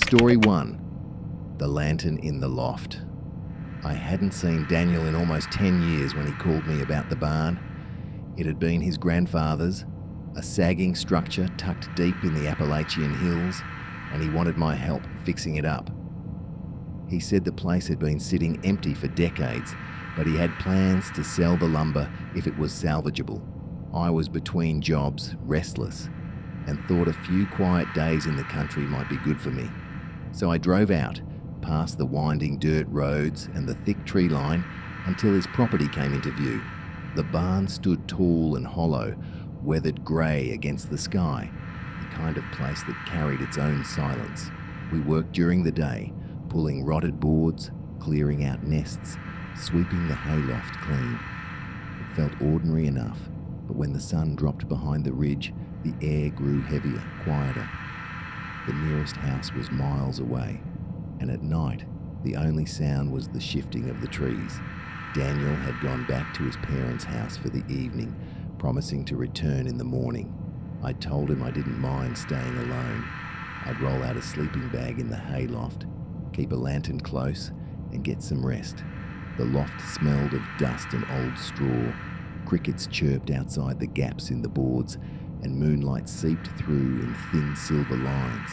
Story 1. The Lantern in the Loft. I hadn't seen Daniel in almost 10 years when he called me about the barn. It had been his grandfather's, a sagging structure tucked deep in the Appalachian hills, and he wanted my help fixing it up. He said the place had been sitting empty for decades, but he had plans to sell the lumber if it was salvageable. I was between jobs, restless, and thought a few quiet days in the country might be good for me. So I drove out, past the winding dirt roads and the thick tree line, until his property came into view. The barn stood tall and hollow, weathered grey against the sky, the kind of place that carried its own silence. We worked during the day, pulling rotted boards, clearing out nests, sweeping the hayloft clean. It felt ordinary enough, but when the sun dropped behind the ridge, the air grew heavier, quieter. The nearest house was miles away, and at night, the only sound was the shifting of the trees. Daniel had gone back to his parents' house for the evening, promising to return in the morning. I told him I didn't mind staying alone. I'd roll out a sleeping bag in the hayloft, keep a lantern close, and get some rest. The loft smelled of dust and old straw. Crickets chirped outside the gaps in the boards, and moonlight seeped through in thin silver lines.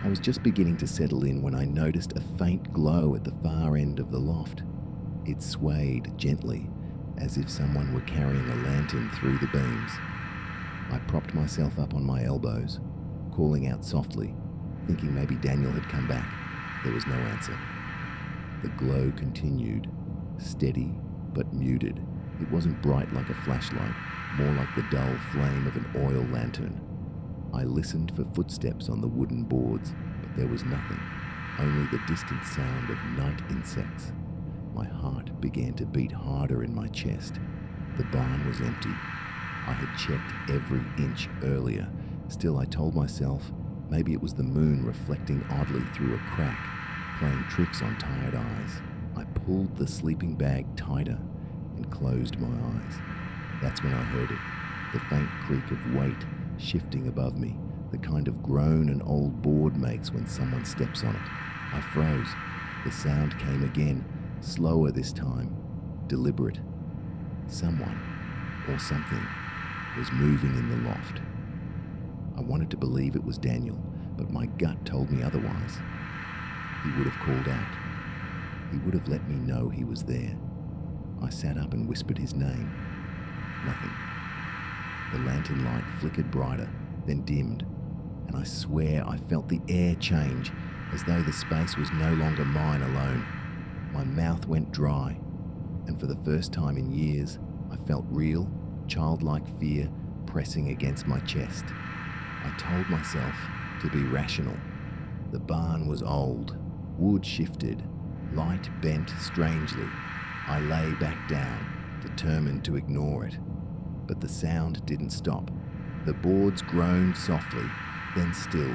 I was just beginning to settle in when I noticed a faint glow at the far end of the loft. It swayed gently, as if someone were carrying a lantern through the beams. I propped myself up on my elbows, calling out softly, thinking maybe Daniel had come back. There was no answer. The glow continued, steady but muted. It wasn't bright like a flashlight, more like the dull flame of an oil lantern. I listened for footsteps on the wooden boards, but there was nothing, only the distant sound of night insects. My heart began to beat harder in my chest. The barn was empty. I had checked every inch earlier. Still, I told myself maybe it was the moon reflecting oddly through a crack, playing tricks on tired eyes. I pulled the sleeping bag tighter and closed my eyes. That's when I heard it, the faint creak of weight shifting above me, the kind of groan an old board makes when someone steps on it. I froze. The sound came again, slower this time, deliberate. Someone, or something, was moving in the loft. I wanted to believe it was Daniel, but my gut told me otherwise. He would have called out. He would have let me know he was there. I sat up and whispered his name. Nothing. The lantern light flickered brighter, then dimmed, and I swear I felt the air change, as though the space was no longer mine alone. My mouth went dry, and for the first time in years, I felt real, childlike fear pressing against my chest. I told myself to be rational. The barn was old, wood shifted, light bent strangely. I lay back down, determined to ignore it. But the sound didn't stop. The boards groaned softly, then stilled.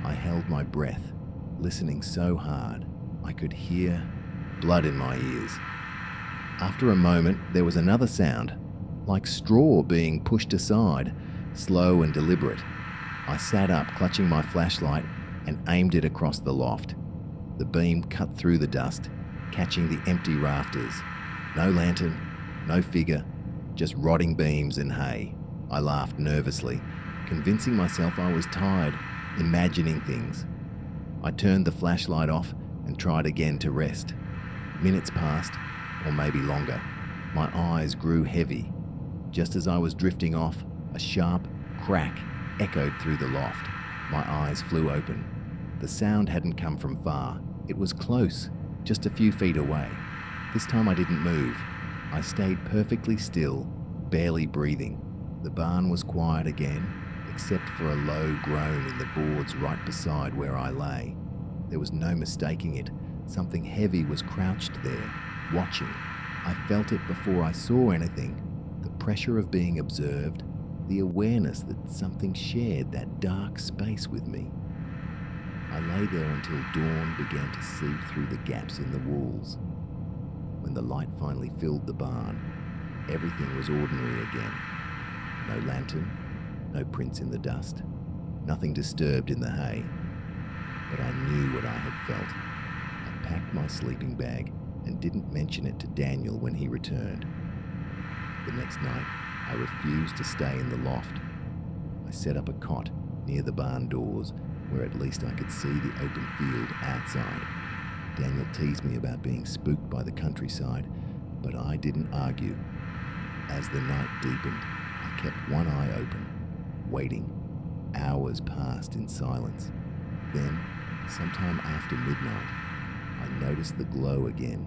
I held my breath, listening so hard I could hear blood in my ears. After a moment, there was another sound, like straw being pushed aside, slow and deliberate. I sat up, clutching my flashlight, and aimed it across the loft. The beam cut through the dust, catching the empty rafters. No lantern, no figure, just rotting beams and hay. I laughed nervously, convincing myself I was tired, imagining things. I turned the flashlight off and tried again to rest. Minutes passed, or maybe longer. My eyes grew heavy. Just as I was drifting off, a sharp crack echoed through the loft. My eyes flew open. The sound hadn't come from far. It was close, just a few feet away. This time I didn't move. I stayed perfectly still, barely breathing. The barn was quiet again, except for a low groan in the boards right beside where I lay. There was no mistaking it. Something heavy was crouched there, watching. I felt it before I saw anything. The pressure of being observed, the awareness that something shared that dark space with me. I lay there until dawn began to seep through the gaps in the walls. When the light finally filled the barn, everything was ordinary again. No lantern, no prints in the dust, nothing disturbed in the hay. but I knew what I had felt. I packed my sleeping bag and didn't mention it to Daniel when he returned. The next night, I refused to stay in the loft. I set up a cot near the barn doors where at least I could see the open field outside. Daniel teased me about being spooked by the countryside, but I didn't argue. As the night deepened, I kept one eye open, waiting. Hours passed in silence. Then, sometime after midnight, I noticed the glow again,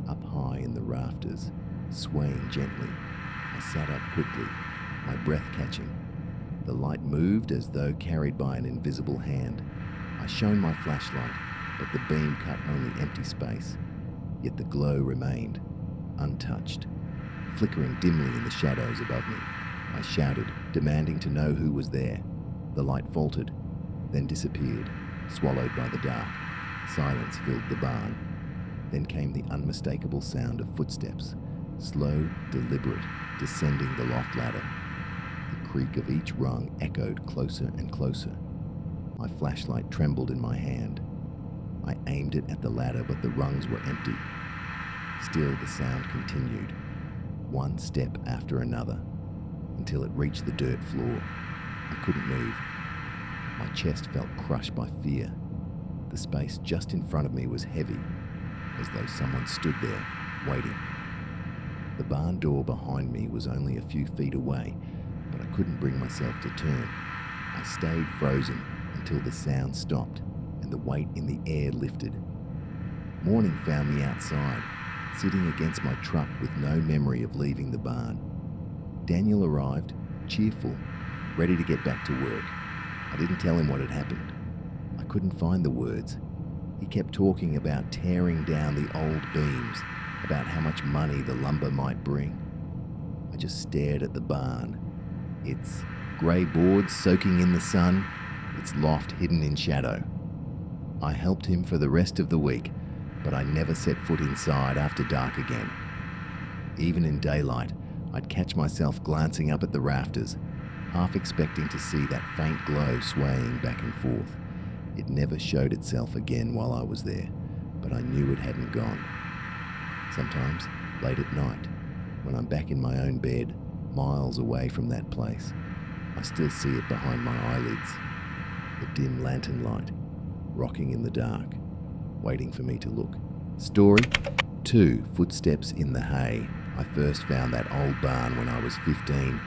up high in the rafters, swaying gently. I sat up quickly, my breath catching. The light moved as though carried by an invisible hand. I shone my flashlight, but the beam cut only empty space. Yet the glow remained, untouched, flickering dimly in the shadows above me. I shouted, demanding to know who was there. The light faltered, then disappeared, swallowed by the dark. Silence filled the barn. Then came the unmistakable sound of footsteps, slow, deliberate, descending the loft ladder. The creak of each rung echoed closer and closer. My flashlight trembled in my hand. I aimed it at the ladder, but the rungs were empty. Still the sound continued, one step after another, until it reached the dirt floor. I couldn't move. My chest felt crushed by fear. The space just in front of me was heavy, as though someone stood there, waiting. The barn door behind me was only a few feet away, but I couldn't bring myself to turn. I stayed frozen until the sound stopped and the weight in the air lifted. Morning found me outside, sitting against my truck with no memory of leaving the barn. Daniel arrived, cheerful, ready to get back to work. I didn't tell him what had happened. I couldn't find the words. He kept talking about tearing down the old beams, about how much money the lumber might bring. I just stared at the barn. Its grey boards soaking in the sun, its loft hidden in shadow. I helped him for the rest of the week, but I never set foot inside after dark again. Even in daylight, I'd catch myself glancing up at the rafters, half expecting to see that faint glow swaying back and forth. It never showed itself again while I was there, but I knew it hadn't gone. Sometimes, late at night, when I'm back in my own bed, miles away from that place, I still see it behind my eyelids, the dim lantern light, rocking in the dark, waiting for me to look. Story 2. Footsteps in the hay. I first found that old barn when I was 15,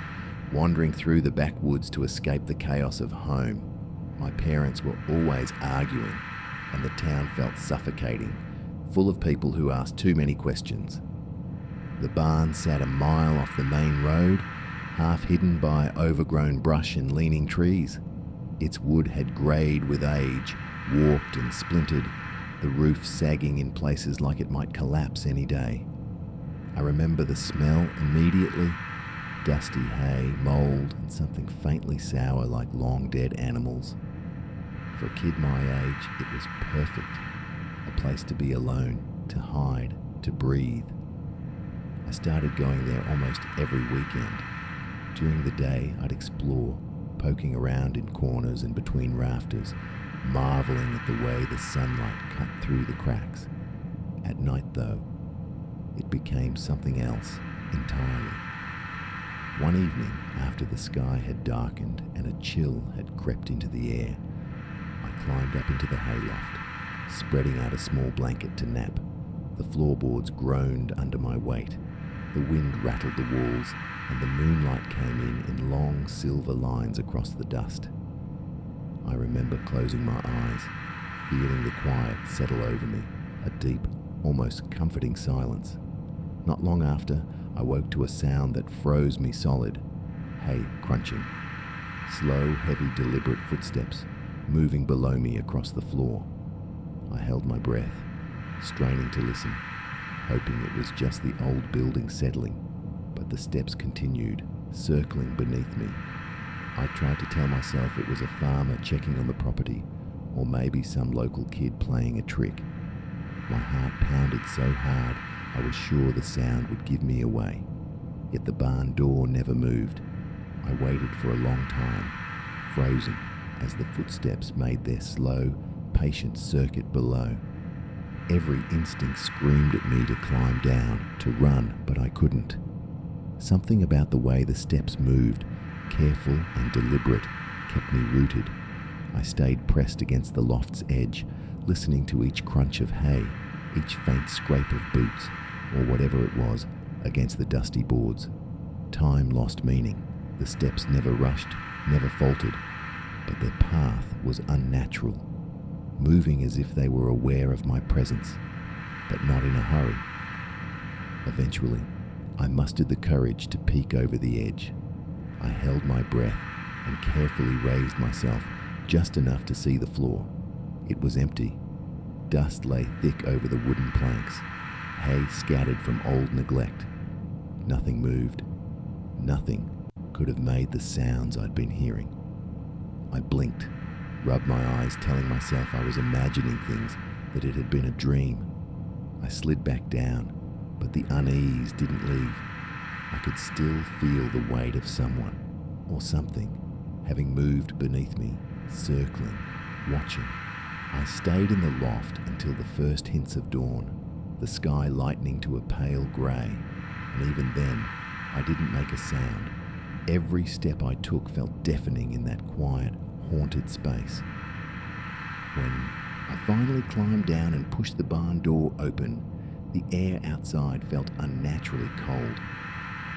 wandering through the backwoods to escape the chaos of home. My parents were always arguing, and the town felt suffocating, full of people who asked too many questions. The barn sat a mile off the main road, half hidden by overgrown brush and leaning trees. Its wood had greyed with age, warped and splintered, the roof sagging in places like it might collapse any day. I remember the smell immediately: dusty hay, mould, and something faintly sour like long dead animals. For a kid my age, it was perfect. A place to be alone, to hide, to breathe. I started going there almost every weekend. During the day, I'd explore, poking around in corners and between rafters, marveling at the way the sunlight cut through the cracks. At night, though, it became something else entirely. One evening, after the sky had darkened and a chill had crept into the air, I climbed up into the hayloft, spreading out a small blanket to nap. The floorboards groaned under my weight. The wind rattled the walls, and the moonlight came in long silver lines across the dust. I remember closing my eyes, feeling the quiet settle over me, a deep, almost comforting silence. Not long after, I woke to a sound that froze me solid: hay crunching. Slow, heavy, deliberate footsteps, moving below me across the floor. I held my breath, straining to listen, hoping it was just the old building settling, but the steps continued, circling beneath me. I tried to tell myself it was a farmer checking on the property, or maybe some local kid playing a trick. My heart pounded so hard I was sure the sound would give me away. Yet the barn door never moved. I waited for a long time, frozen, as the footsteps made their slow, patient circuit below. Every instinct screamed at me to climb down, to run, but I couldn't. Something about the way the steps moved, careful and deliberate, kept me rooted. I stayed pressed against the loft's edge, listening to each crunch of hay, each faint scrape of boots, or whatever it was, against the dusty boards. Time lost meaning. The steps never rushed, never faltered, but their path was unnatural, moving as if they were aware of my presence, but not in a hurry. Eventually, I mustered the courage to peek over the edge. I held my breath and carefully raised myself just enough to see the floor. It was empty. Dust lay thick over the wooden planks, hay scattered from old neglect. Nothing moved. Nothing could have made the sounds I'd been hearing. I blinked, rubbed my eyes, telling myself I was imagining things, that it had been a dream. I slid back down, but the unease didn't leave. I could still feel the weight of someone, or something, having moved beneath me, circling, watching. I stayed in the loft until the first hints of dawn, the sky lightening to a pale grey, and even then, I didn't make a sound. Every step I took felt deafening in that quiet, haunted space. When I finally climbed down and pushed the barn door open, the air outside felt unnaturally cold.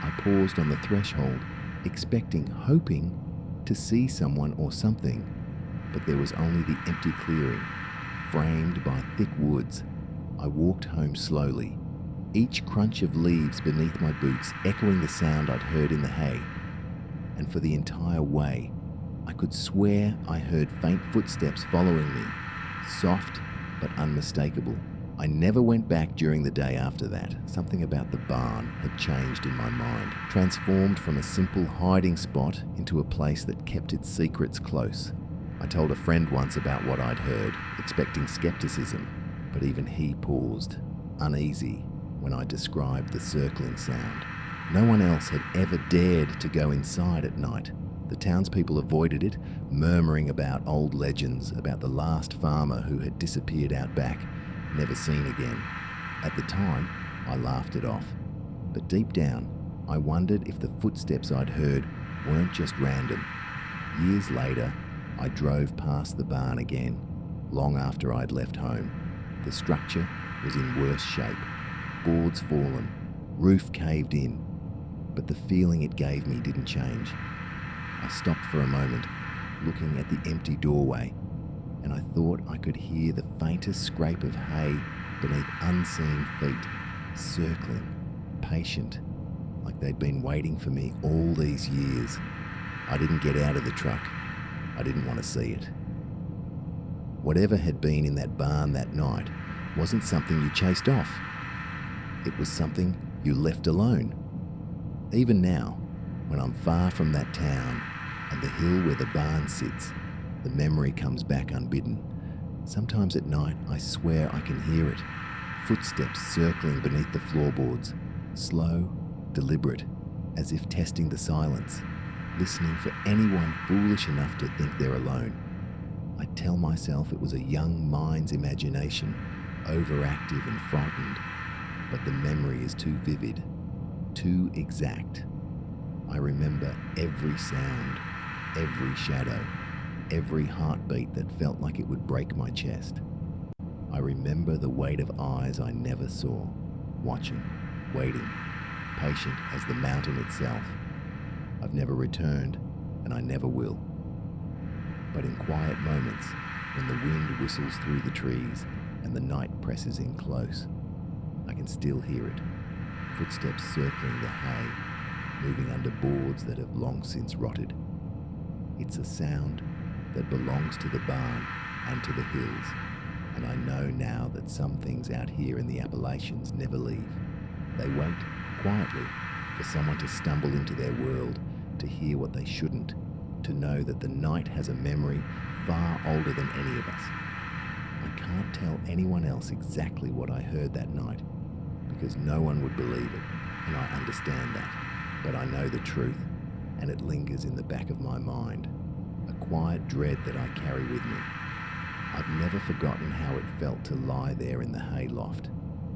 I paused on the threshold, expecting, hoping, to see someone or something, but there was only the empty clearing, framed by thick woods. I walked home slowly, each crunch of leaves beneath my boots echoing the sound I'd heard in the hay. And for the entire way, I could swear I heard faint footsteps following me, soft but unmistakable. I never went back during the day after that. Something about the barn had changed in my mind, transformed from a simple hiding spot into a place that kept its secrets close. I told a friend once about what I'd heard, expecting skepticism, but even he paused, uneasy, when I described the circling sound. No one else had ever dared to go inside at night. The townspeople avoided it, murmuring about old legends about the last farmer who had disappeared out back, never seen again. At the time, I laughed it off. But deep down, I wondered if the footsteps I'd heard weren't just random. Years later, I drove past the barn again, long after I'd left home. The structure was in worse shape. Boards fallen, roof caved in, but the feeling it gave me didn't change. I stopped for a moment, looking at the empty doorway, and I thought I could hear the faintest scrape of hay beneath unseen feet, circling, patient, like they'd been waiting for me all these years. I didn't get out of the truck. I didn't want to see it. Whatever had been in that barn that night wasn't something you chased off. It was something you left alone. Even now, when I'm far from that town and the hill where the barn sits, the memory comes back unbidden. Sometimes at night, I swear I can hear it. Footsteps circling beneath the floorboards, slow, deliberate, as if testing the silence, listening for anyone foolish enough to think they're alone. I tell myself it was a young mind's imagination, overactive and frightened, but the memory is too vivid, too exact. I remember every sound, every shadow, every heartbeat that felt like it would break my chest. I remember the weight of eyes I never saw, watching, waiting, patient as the mountain itself. I've never returned, and I never will. But in quiet moments, when the wind whistles through the trees and the night presses in close, I can still hear it. Footsteps circling the hay, moving under boards that have long since rotted. It's a sound that belongs to the barn and to the hills, and I know now that some things out here in the Appalachians never leave. They wait quietly for someone to stumble into their world, to hear what they shouldn't, to know that the night has a memory far older than any of us. I can't tell anyone else exactly what I heard that night, because no one would believe it, and I understand that. But I know the truth, and it lingers in the back of my mind, a quiet dread that I carry with me. I've never forgotten how it felt to lie there in the hayloft,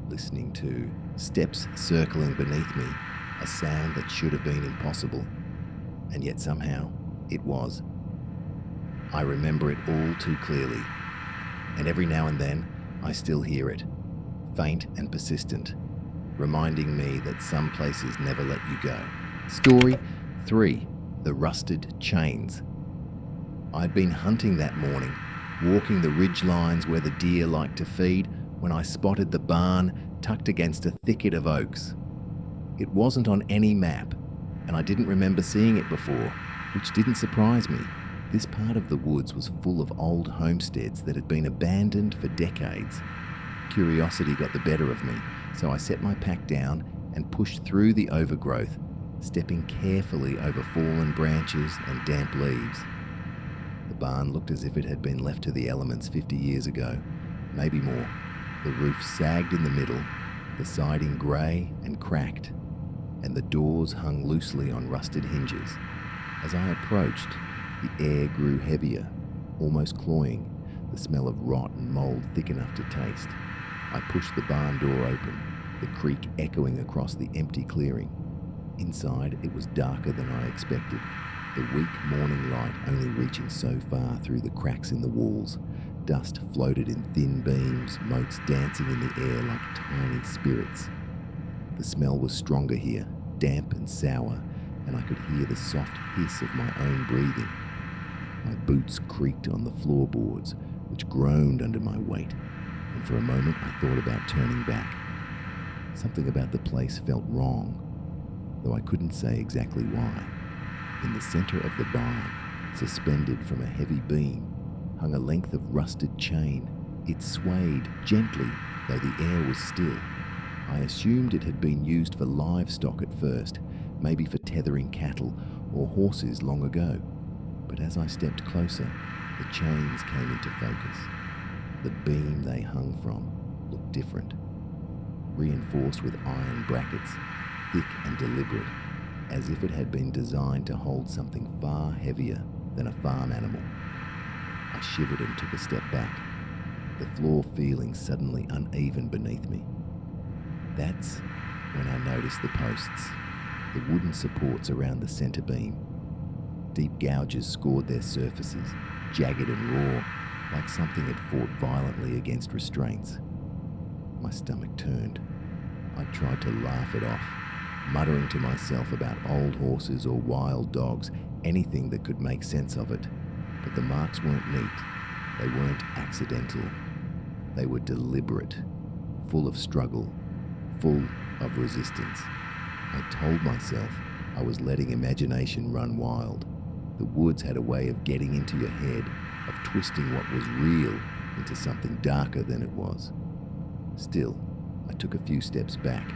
listening to steps circling beneath me, a sound that should have been impossible, and yet somehow it was. I remember it all too clearly, and every now and then I still hear it, faint and persistent, reminding me that some places never let you go. Story 3. The Rusted Chains. I'd been hunting that morning, walking the ridge lines where the deer like to feed, when I spotted the barn tucked against a thicket of oaks. It wasn't on any map, and I didn't remember seeing it before, which didn't surprise me. This part of the woods was full of old homesteads that had been abandoned for decades. Curiosity got the better of me, so I set my pack down and pushed through the overgrowth, stepping carefully over fallen branches and damp leaves. The barn looked as if it had been left to the elements 50 years ago, maybe more. The roof sagged in the middle, the siding grey and cracked, and the doors hung loosely on rusted hinges. As I approached, the air grew heavier, almost cloying, the smell of rot and mould thick enough to taste. I pushed the barn door open, the creak echoing across the empty clearing. Inside, it was darker than I expected, the weak morning light only reaching so far through the cracks in the walls. Dust floated in thin beams, motes dancing in the air like tiny spirits. The smell was stronger here, damp and sour, and I could hear the soft hiss of my own breathing. My boots creaked on the floorboards, which groaned under my weight, and for a moment I thought about turning back. Something about the place felt wrong, though I couldn't say exactly why. In the center of the barn, suspended from a heavy beam, hung a length of rusted chain. It swayed gently, though the air was still. I assumed it had been used for livestock at first, maybe for tethering cattle or horses long ago. But as I stepped closer, the chains came into focus. The beam they hung from looked different, reinforced with iron brackets, thick and deliberate, as if it had been designed to hold something far heavier than a farm animal. I shivered and took a step back, the floor feeling suddenly uneven beneath me. That's when I noticed the posts, the wooden supports around the center beam. Deep gouges scored their surfaces, jagged and raw, like something had fought violently against restraints. My stomach turned. I tried to laugh it off, muttering to myself about old horses or wild dogs, anything that could make sense of it. But the marks weren't neat. They weren't accidental. They were deliberate, full of struggle, full of resistance. I told myself I was letting imagination run wild. The woods had a way of getting into your head, of twisting what was real into something darker than it was. Still, I took a few steps back,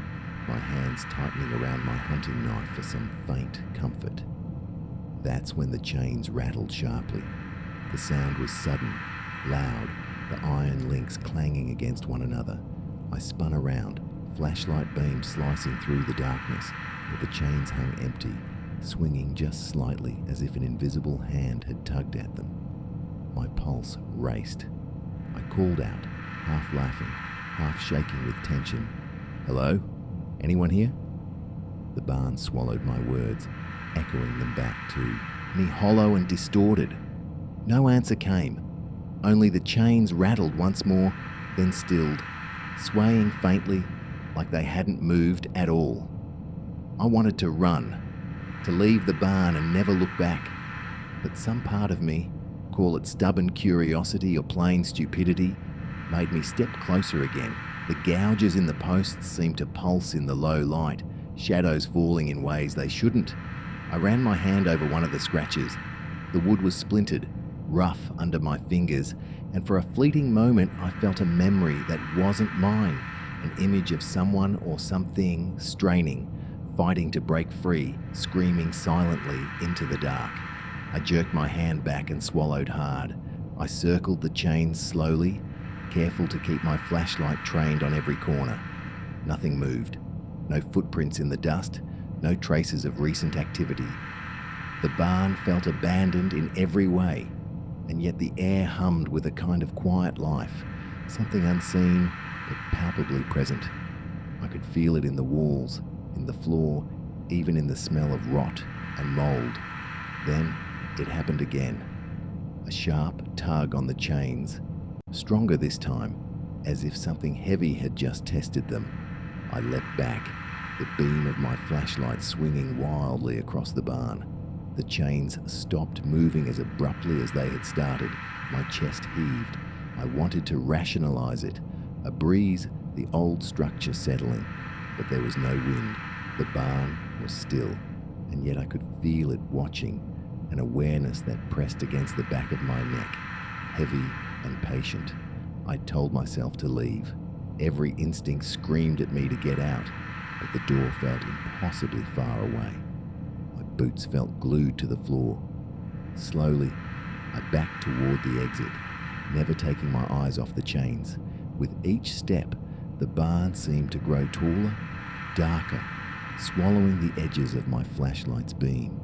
my hands tightening around my hunting knife for some faint comfort. That's when the chains rattled sharply. The sound was sudden, loud, the iron links clanging against one another. I spun around, flashlight beam slicing through the darkness, but the chains hung empty, swinging just slightly as if an invisible hand had tugged at them. My pulse raced. I called out, half laughing, half shaking with tension. "Hello? Anyone here?" The barn swallowed my words, echoing them back to me hollow and distorted. No answer came. Only the chains rattled once more, then stilled, swaying faintly like they hadn't moved at all. I wanted to run, to leave the barn and never look back. But some part of me, call it stubborn curiosity or plain stupidity, made me step closer again. The gouges in the posts seemed to pulse in the low light, shadows falling in ways they shouldn't. I ran my hand over one of the scratches. The wood was splintered, rough under my fingers, and for a fleeting moment I felt a memory that wasn't mine, an image of someone or something straining, fighting to break free, screaming silently into the dark. I jerked my hand back and swallowed hard. I circled the chains slowly, careful to keep my flashlight trained on every corner. Nothing moved. No footprints in the dust, no traces of recent activity. The barn felt abandoned in every way. and yet the air hummed with a kind of quiet life, something unseen but palpably present. I could feel it in the walls, in the floor, even in the smell of rot and mould. Then it happened again. A sharp tug on the chains, stronger this time, as if something heavy had just tested them. I leapt back, the beam of my flashlight swinging wildly across the barn. The chains stopped moving as abruptly as they had started. My chest heaved. I wanted to rationalize it. A breeze, the old structure settling, but there was no wind. The barn was still, and yet I could feel it watching, an awareness that pressed against the back of my neck, heavy and patient. I told myself to leave. Every instinct screamed at me to get out, but the door felt impossibly far away. My boots felt glued to the floor. Slowly, I backed toward the exit, never taking my eyes off the chains. With each step, the barn seemed to grow taller, darker, swallowing the edges of my flashlight's beam.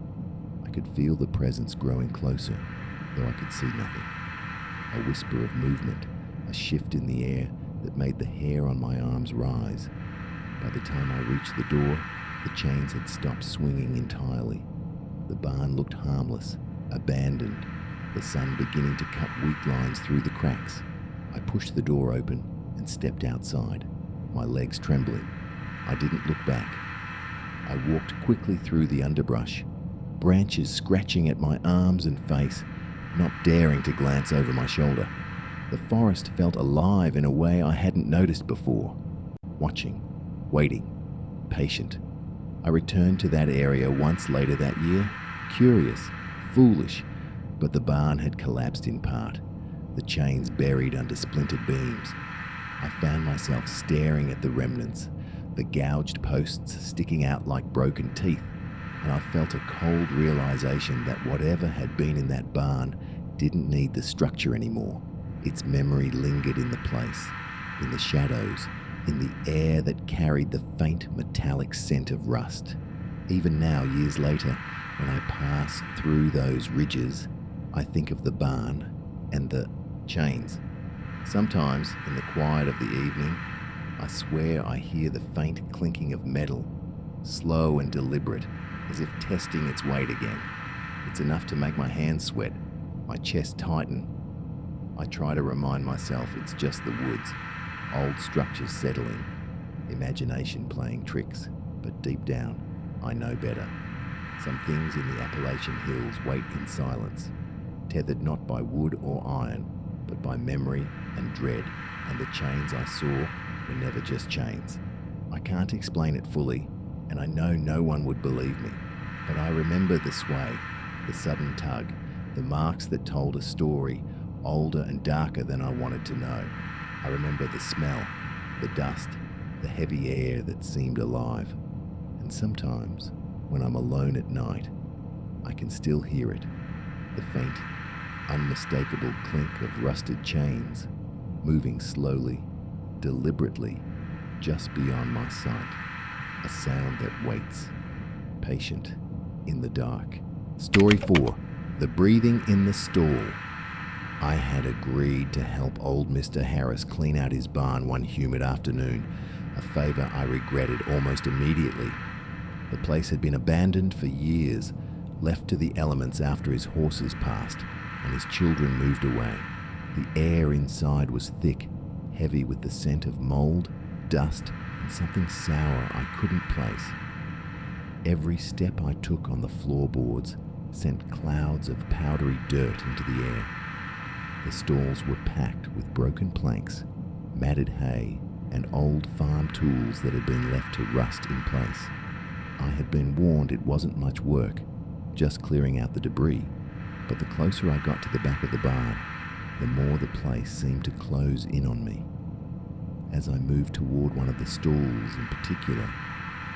I could feel the presence growing closer, though I could see nothing. A whisper of movement, a shift in the air that made the hair on my arms rise. By the time I reached the door, the chains had stopped swinging entirely. The barn looked harmless, abandoned, the sun beginning to cut weak lines through the cracks. I pushed the door open and stepped outside, my legs trembling. I didn't look back. I walked quickly through the underbrush, branches scratching at my arms and face, not daring to glance over my shoulder. The forest felt alive in a way I hadn't noticed before. Watching, waiting, patient. I returned to that area once later that year, curious, foolish, but the barn had collapsed in part, the chains buried under splintered beams. I found myself staring at the remnants, the gouged posts sticking out like broken teeth, and I felt a cold realization that whatever had been in that barn didn't need the structure anymore. Its memory lingered in the place, in the shadows, in the air that carried the faint metallic scent of rust. Even now, years later, when I pass through those ridges, I think of the barn and the chains. Sometimes, in the quiet of the evening, I swear I hear the faint clinking of metal, slow and deliberate, as if testing its weight again. It's enough to make my hands sweat, my chest tighten. I try to remind myself it's just the woods, old structures settling, imagination playing tricks, but deep down, I know better. Some things in the Appalachian hills wait in silence, tethered not by wood or iron, but by memory and dread, and the chains I saw were never just chains. I can't explain it fully, and I know no one would believe me, but I remember the sway, the sudden tug, the marks that told a story older and darker than I wanted to know. I remember the smell, the dust, the heavy air that seemed alive. And sometimes, when I'm alone at night, I can still hear it, the faint, unmistakable clink of rusted chains, moving slowly, deliberately, just beyond my sight. A sound that waits, patient, in the dark. Story 4. The breathing in the stall. I had agreed to help old Mr. Harris clean out his barn one humid afternoon, a favor I regretted almost immediately. The place had been abandoned for years, left to the elements after his horses passed and his children moved away. The air inside was thick, heavy with the scent of mold, dust, and something sour I couldn't place. Every step I took on the floorboards sent clouds of powdery dirt into the air. The stalls were packed with broken planks, matted hay, and old farm tools that had been left to rust in place. I had been warned it wasn't much work, just clearing out the debris, but the closer I got to the back of the barn, the more the place seemed to close in on me. As I moved toward one of the stalls in particular,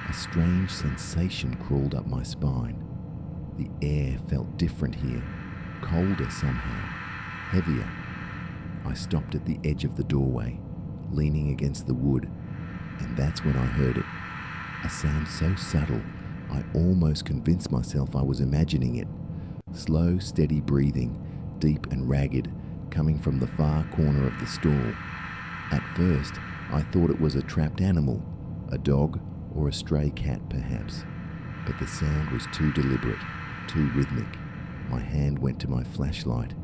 a strange sensation crawled up my spine. The air felt different here, colder somehow, heavier. I stopped at the edge of the doorway, leaning against the wood, and that's when I heard it. A sound so subtle, I almost convinced myself I was imagining it. Slow, steady breathing, deep and ragged, coming from the far corner of the stall. At first, I thought it was a trapped animal, a dog or a stray cat perhaps. But the sound was too deliberate, too rhythmic. My hand went to my flashlight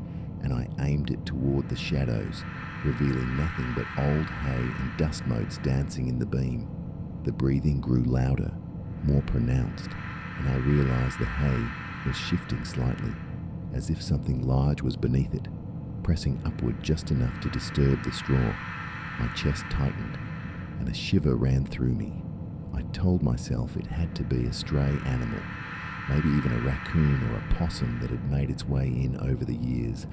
and I aimed it toward the shadows, revealing nothing but old hay and dust motes dancing in the beam. The breathing grew louder, more pronounced, and I realized the hay was shifting slightly, as if something large was beneath it, pressing upward just enough to disturb the straw. My chest tightened, and a shiver ran through me. I told myself it had to be a stray animal, maybe even a raccoon or a possum that had made its way in over the years.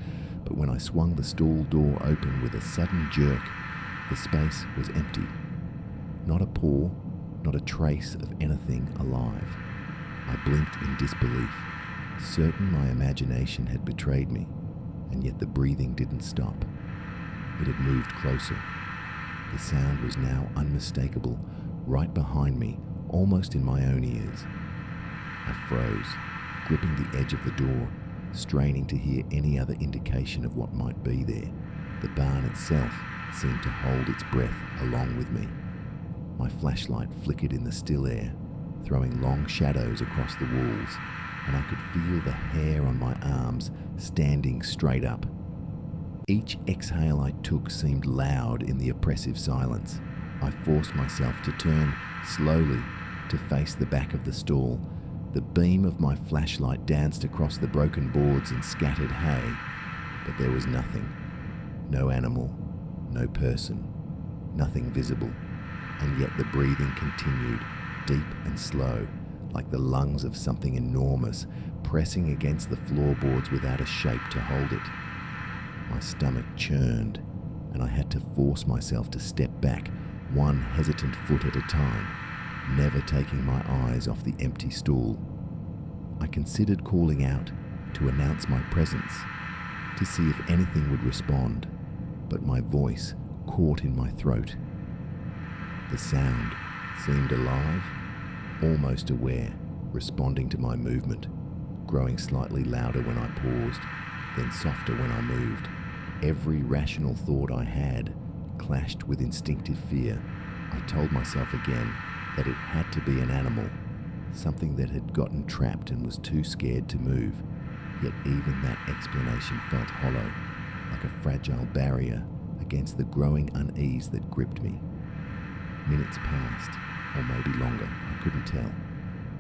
But when I swung the stall door open with a sudden jerk, the space was empty. Not a paw, not a trace of anything alive. I blinked in disbelief, certain my imagination had betrayed me, and yet the breathing didn't stop. It had moved closer. The sound was now unmistakable, right behind me, almost in my own ears. I froze, gripping the edge of the door, straining to hear any other indication of what might be there. The barn itself seemed to hold its breath along with me. My flashlight flickered in the still air, throwing long shadows across the walls, and I could feel the hair on my arms standing straight up. Each exhale I took seemed loud in the oppressive silence. I forced myself to turn slowly to face the back of the stall. The beam of my flashlight danced across the broken boards and scattered hay, but there was nothing. No animal, no person, nothing visible, and yet the breathing continued, deep and slow, like the lungs of something enormous, pressing against the floorboards without a shape to hold it. My stomach churned, and I had to force myself to step back, one hesitant foot at a time, never taking my eyes off the empty stall. I considered calling out to announce my presence, to see if anything would respond, but my voice caught in my throat. The sound seemed alive, almost aware, responding to my movement, growing slightly louder when I paused, then softer when I moved. Every rational thought I had clashed with instinctive fear. I told myself again that it had to be an animal, something that had gotten trapped and was too scared to move. Yet even that explanation felt hollow, like a fragile barrier against the growing unease that gripped me. Minutes passed, or maybe longer, I couldn't tell.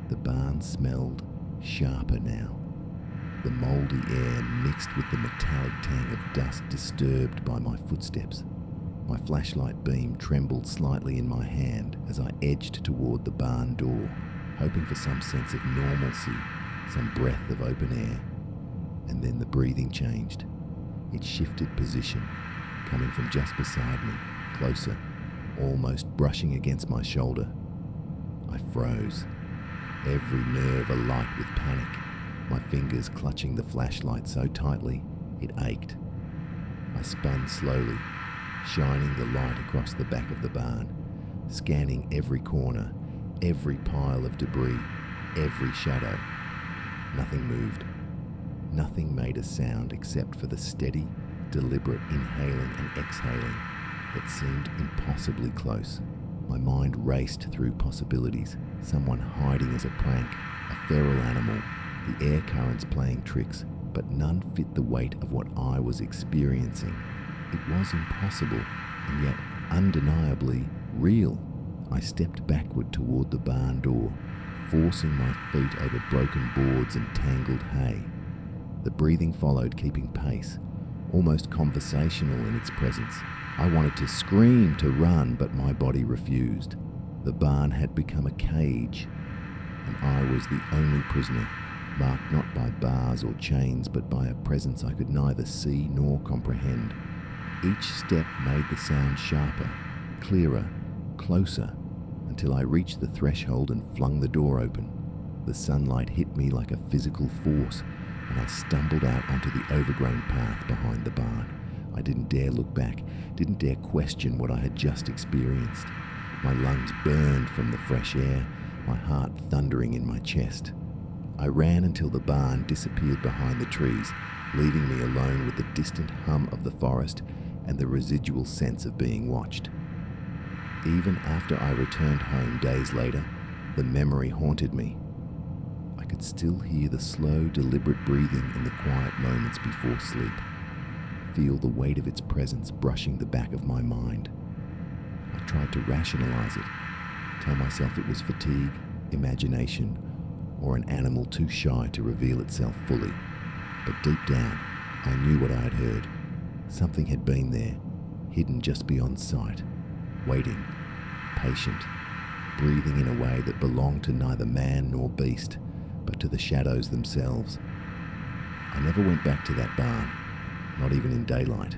The barn smelled sharper now. The mouldy air mixed with the metallic tang of dust disturbed by my footsteps. My flashlight beam trembled slightly in my hand as I edged toward the barn door, hoping for some sense of normalcy, some breath of open air. And then the breathing changed. It shifted position, coming from just beside me, closer, almost brushing against my shoulder. I froze, every nerve alight with panic, my fingers clutching the flashlight so tightly it ached. I spun slowly, shining the light across the back of the barn, scanning every corner, every pile of debris, every shadow. Nothing moved. Nothing made a sound except for the steady, deliberate inhaling and exhaling that seemed impossibly close. My mind raced through possibilities. Someone hiding as a prank, a feral animal, the air currents playing tricks, but none fit the weight of what I was experiencing. It was impossible, and yet undeniably real. I stepped backward toward the barn door, forcing my feet over broken boards and tangled hay. The breathing followed, keeping pace, almost conversational in its presence. I wanted to scream, to run, but my body refused. The barn had become a cage, and I was the only prisoner, marked not by bars or chains, but by a presence I could neither see nor comprehend. Each step made the sound sharper, clearer, closer, until I reached the threshold and flung the door open. The sunlight hit me like a physical force, and I stumbled out onto the overgrown path behind the barn. I didn't dare look back, didn't dare question what I had just experienced. My lungs burned from the fresh air, my heart thundering in my chest. I ran until the barn disappeared behind the trees, leaving me alone with the distant hum of the forest and the residual sense of being watched. Even after I returned home days later, the memory haunted me. I could still hear the slow, deliberate breathing in the quiet moments before sleep, feel the weight of its presence brushing the back of my mind. I tried to rationalize it, tell myself it was fatigue, imagination, or an animal too shy to reveal itself fully. But deep down, I knew what I had heard. Something had been there, hidden just beyond sight, waiting, patient, breathing in a way that belonged to neither man nor beast, but to the shadows themselves. I never went back to that barn, not even in daylight.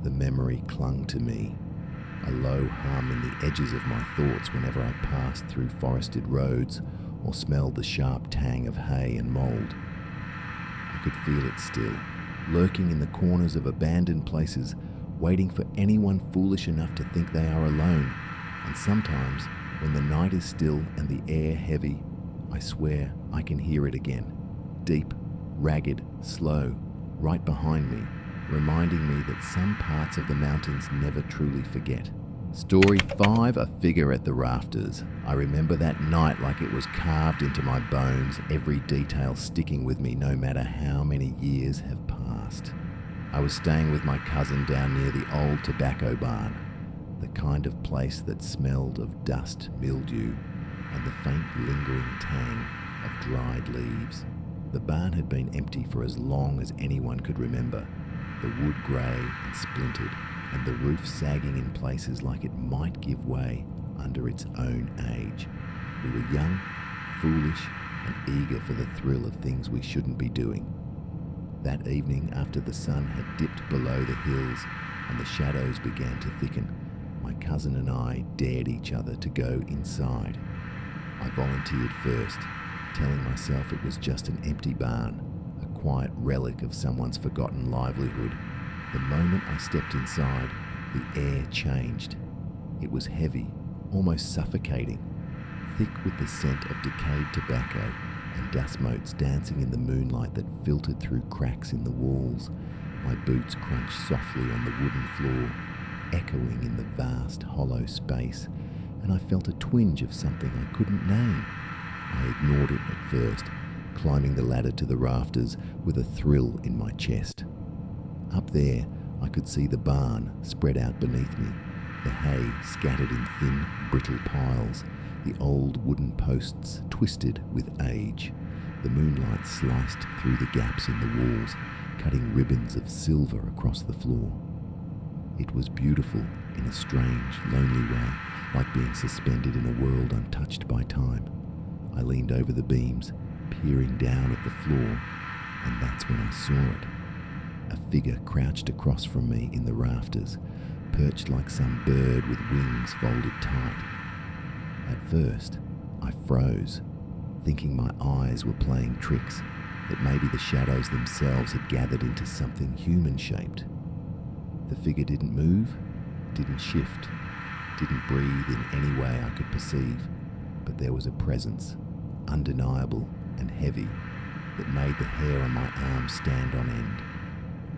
The memory clung to me, a low hum in the edges of my thoughts whenever I passed through forested roads or smelled the sharp tang of hay and mould. I could feel it still, lurking in the corners of abandoned places, waiting for anyone foolish enough to think they are alone. And sometimes, when the night is still and the air heavy, I swear I can hear it again, deep, ragged, slow, right behind me, reminding me that some parts of the mountains never truly forget. Story 5, a figure at the rafters. I remember that night like it was carved into my bones, every detail sticking with me no matter how many years have passed. I was staying with my cousin down near the old tobacco barn, the kind of place that smelled of dust, mildew, and the faint lingering tang of dried leaves. The barn had been empty for as long as anyone could remember, the wood grey and splintered, and the roof sagging in places like it might give way under its own age. We were young, foolish, and eager for the thrill of things we shouldn't be doing. That evening, after the sun had dipped below the hills and the shadows began to thicken, my cousin and I dared each other to go inside. I volunteered first, telling myself it was just an empty barn, a quiet relic of someone's forgotten livelihood. The moment I stepped inside, the air changed. It was heavy, almost suffocating, thick with the scent of decayed tobacco and dust motes dancing in the moonlight that filtered through cracks in the walls. My boots crunched softly on the wooden floor, echoing in the vast, hollow space, and I felt a twinge of something I couldn't name. I ignored it at first, climbing the ladder to the rafters with a thrill in my chest. Up there, I could see the barn spread out beneath me, the hay scattered in thin, brittle piles, the old wooden posts twisted with age. The moonlight sliced through the gaps in the walls, cutting ribbons of silver across the floor. It was beautiful in a strange, lonely way, like being suspended in a world untouched by time. I leaned over the beams, peering down at the floor, and that's when I saw it. A figure crouched across from me in the rafters, perched like some bird with wings folded tight. At first, I froze, thinking my eyes were playing tricks, that maybe the shadows themselves had gathered into something human-shaped. The figure didn't move, didn't shift, didn't breathe in any way I could perceive, but there was a presence, undeniable and heavy, that made the hair on my arms stand on end.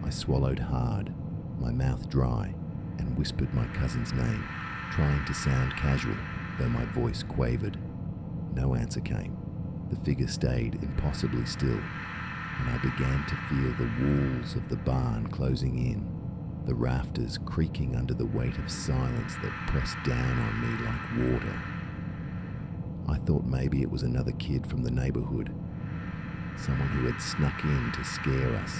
I swallowed hard, my mouth dry, and whispered my cousin's name, trying to sound casual, though my voice quavered. No answer came. The figure stayed impossibly still, and I began to feel the walls of the barn closing in, the rafters creaking under the weight of silence that pressed down on me like water. I thought maybe it was another kid from the neighborhood, someone who had snuck in to scare us.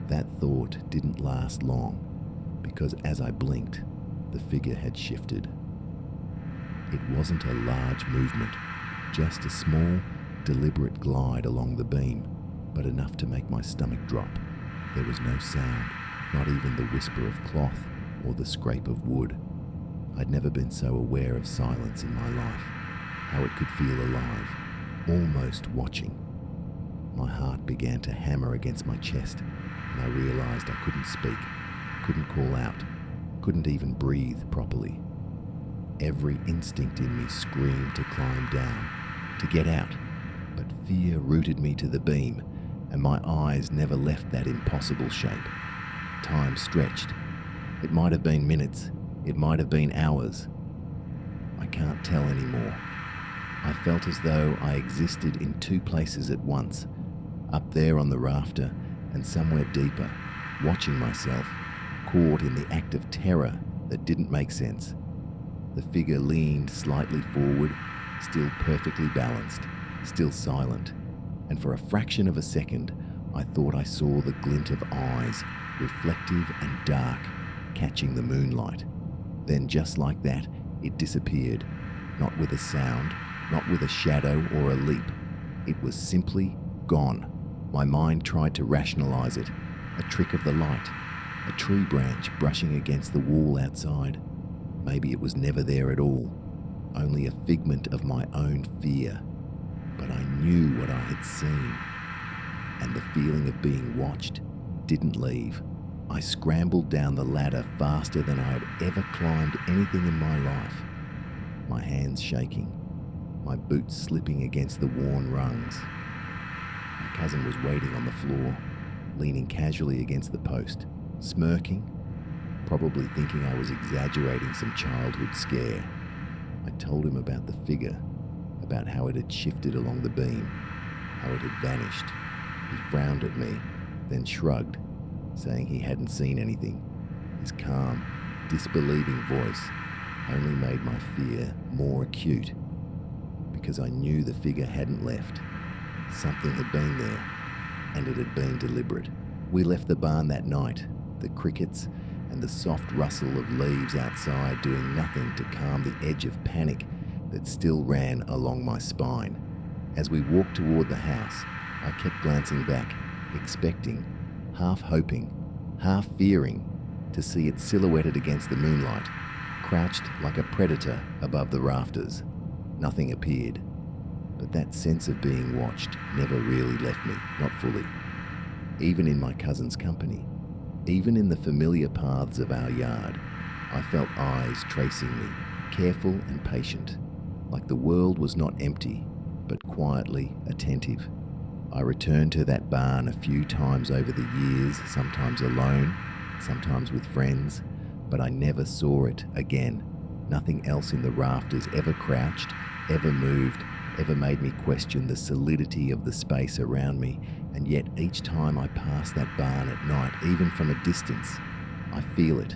That thought didn't last long, because as I blinked, the figure had shifted. It wasn't a large movement, just a small, deliberate glide along the beam, but enough to make my stomach drop. There was no sound, not even the whisper of cloth or the scrape of wood. I'd never been so aware of silence in my life, how it could feel alive, almost watching. My heart began to hammer against my chest, and I realized I couldn't speak, couldn't call out, couldn't even breathe properly. Every instinct in me screamed to climb down, to get out, but fear rooted me to the beam, and my eyes never left that impossible shape. Time stretched. It might have been minutes. It might have been hours. I can't tell anymore. I felt as though I existed in two places at once, up there on the rafter and somewhere deeper, watching myself, caught in the act of terror that didn't make sense. The figure leaned slightly forward, still perfectly balanced, still silent, and for a fraction of a second, I thought I saw the glint of eyes, reflective and dark, catching the moonlight. Then just like that, it disappeared, not with a sound, not with a shadow or a leap. It was simply gone. My mind tried to rationalize it, a trick of the light, a tree branch brushing against the wall outside. Maybe it was never there at all, only a figment of my own fear. But I knew what I had seen, and the feeling of being watched didn't leave. I scrambled down the ladder faster than I had ever climbed anything in my life, my hands shaking, my boots slipping against the worn rungs. My cousin was waiting on the floor, leaning casually against the post, smirking, probably thinking I was exaggerating some childhood scare. I told him about the figure, about how it had shifted along the beam, how it had vanished. He frowned at me, then shrugged, saying he hadn't seen anything. His calm, disbelieving voice only made my fear more acute, because I knew the figure hadn't left. Something had been there, and it had been deliberate. We left the barn that night, the crickets and the soft rustle of leaves outside doing nothing to calm the edge of panic that still ran along my spine. As we walked toward the house, I kept glancing back, expecting, half hoping, half fearing, to see it silhouetted against the moonlight, crouched like a predator above the rafters. Nothing appeared, but that sense of being watched never really left me, not fully. Even in my cousin's company, even in the familiar paths of our yard, I felt eyes tracing me, careful and patient, like the world was not empty, but quietly attentive. I returned to that barn a few times over the years, sometimes alone, sometimes with friends, but I never saw it again. Nothing else in the rafters ever crouched, ever moved, ever made me question the solidity of the space around me, and yet each time I pass that barn at night, even from a distance, I feel it.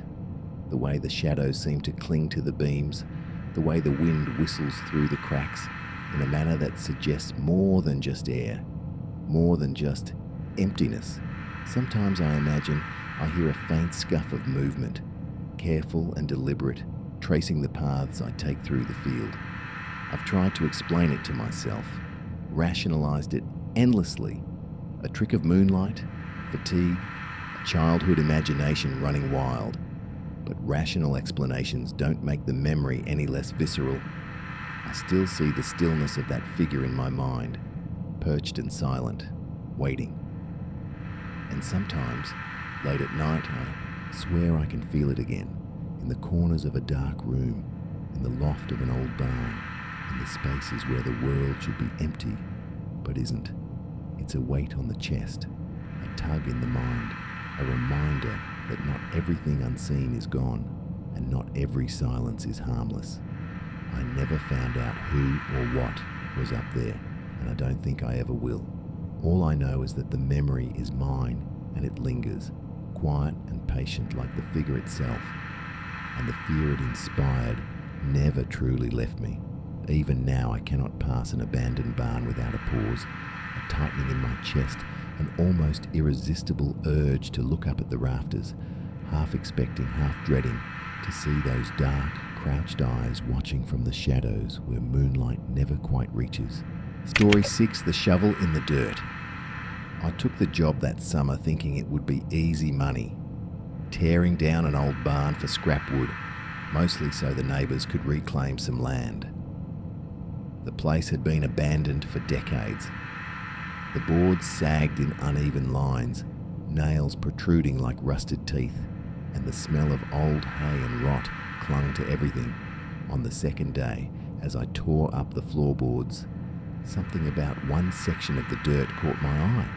The way the shadows seem to cling to the beams, the way the wind whistles through the cracks in a manner that suggests more than just air, more than just emptiness. Sometimes I imagine I hear a faint scuff of movement, careful and deliberate, tracing the paths I take through the field. I've tried to explain it to myself, rationalized it endlessly. A trick of moonlight, fatigue, a childhood imagination running wild. But rational explanations don't make the memory any less visceral. I still see the stillness of that figure in my mind, perched and silent, waiting. And sometimes, late at night, I swear I can feel it again, in the corners of a dark room, in the loft of an old barn, in the spaces where the world should be empty, but isn't. It's a weight on the chest, a tug in the mind, a reminder that not everything unseen is gone, and not every silence is harmless. I never found out who or what was up there, and I don't think I ever will. All I know is that the memory is mine, and it lingers, quiet and patient like the figure itself, and the fear it inspired never truly left me. Even now I cannot pass an abandoned barn without a pause, a tightening in my chest, an almost irresistible urge to look up at the rafters, half expecting, half dreading, to see those dark, crouched eyes watching from the shadows where moonlight never quite reaches. Story 6, The Shovel in the Dirt. I took the job that summer thinking it would be easy money, tearing down an old barn for scrap wood, mostly so the neighbours could reclaim some land. The place had been abandoned for decades. The boards sagged in uneven lines, nails protruding like rusted teeth, and the smell of old hay and rot clung to everything. On the second day, as I tore up the floorboards, something about one section of the dirt caught my eye.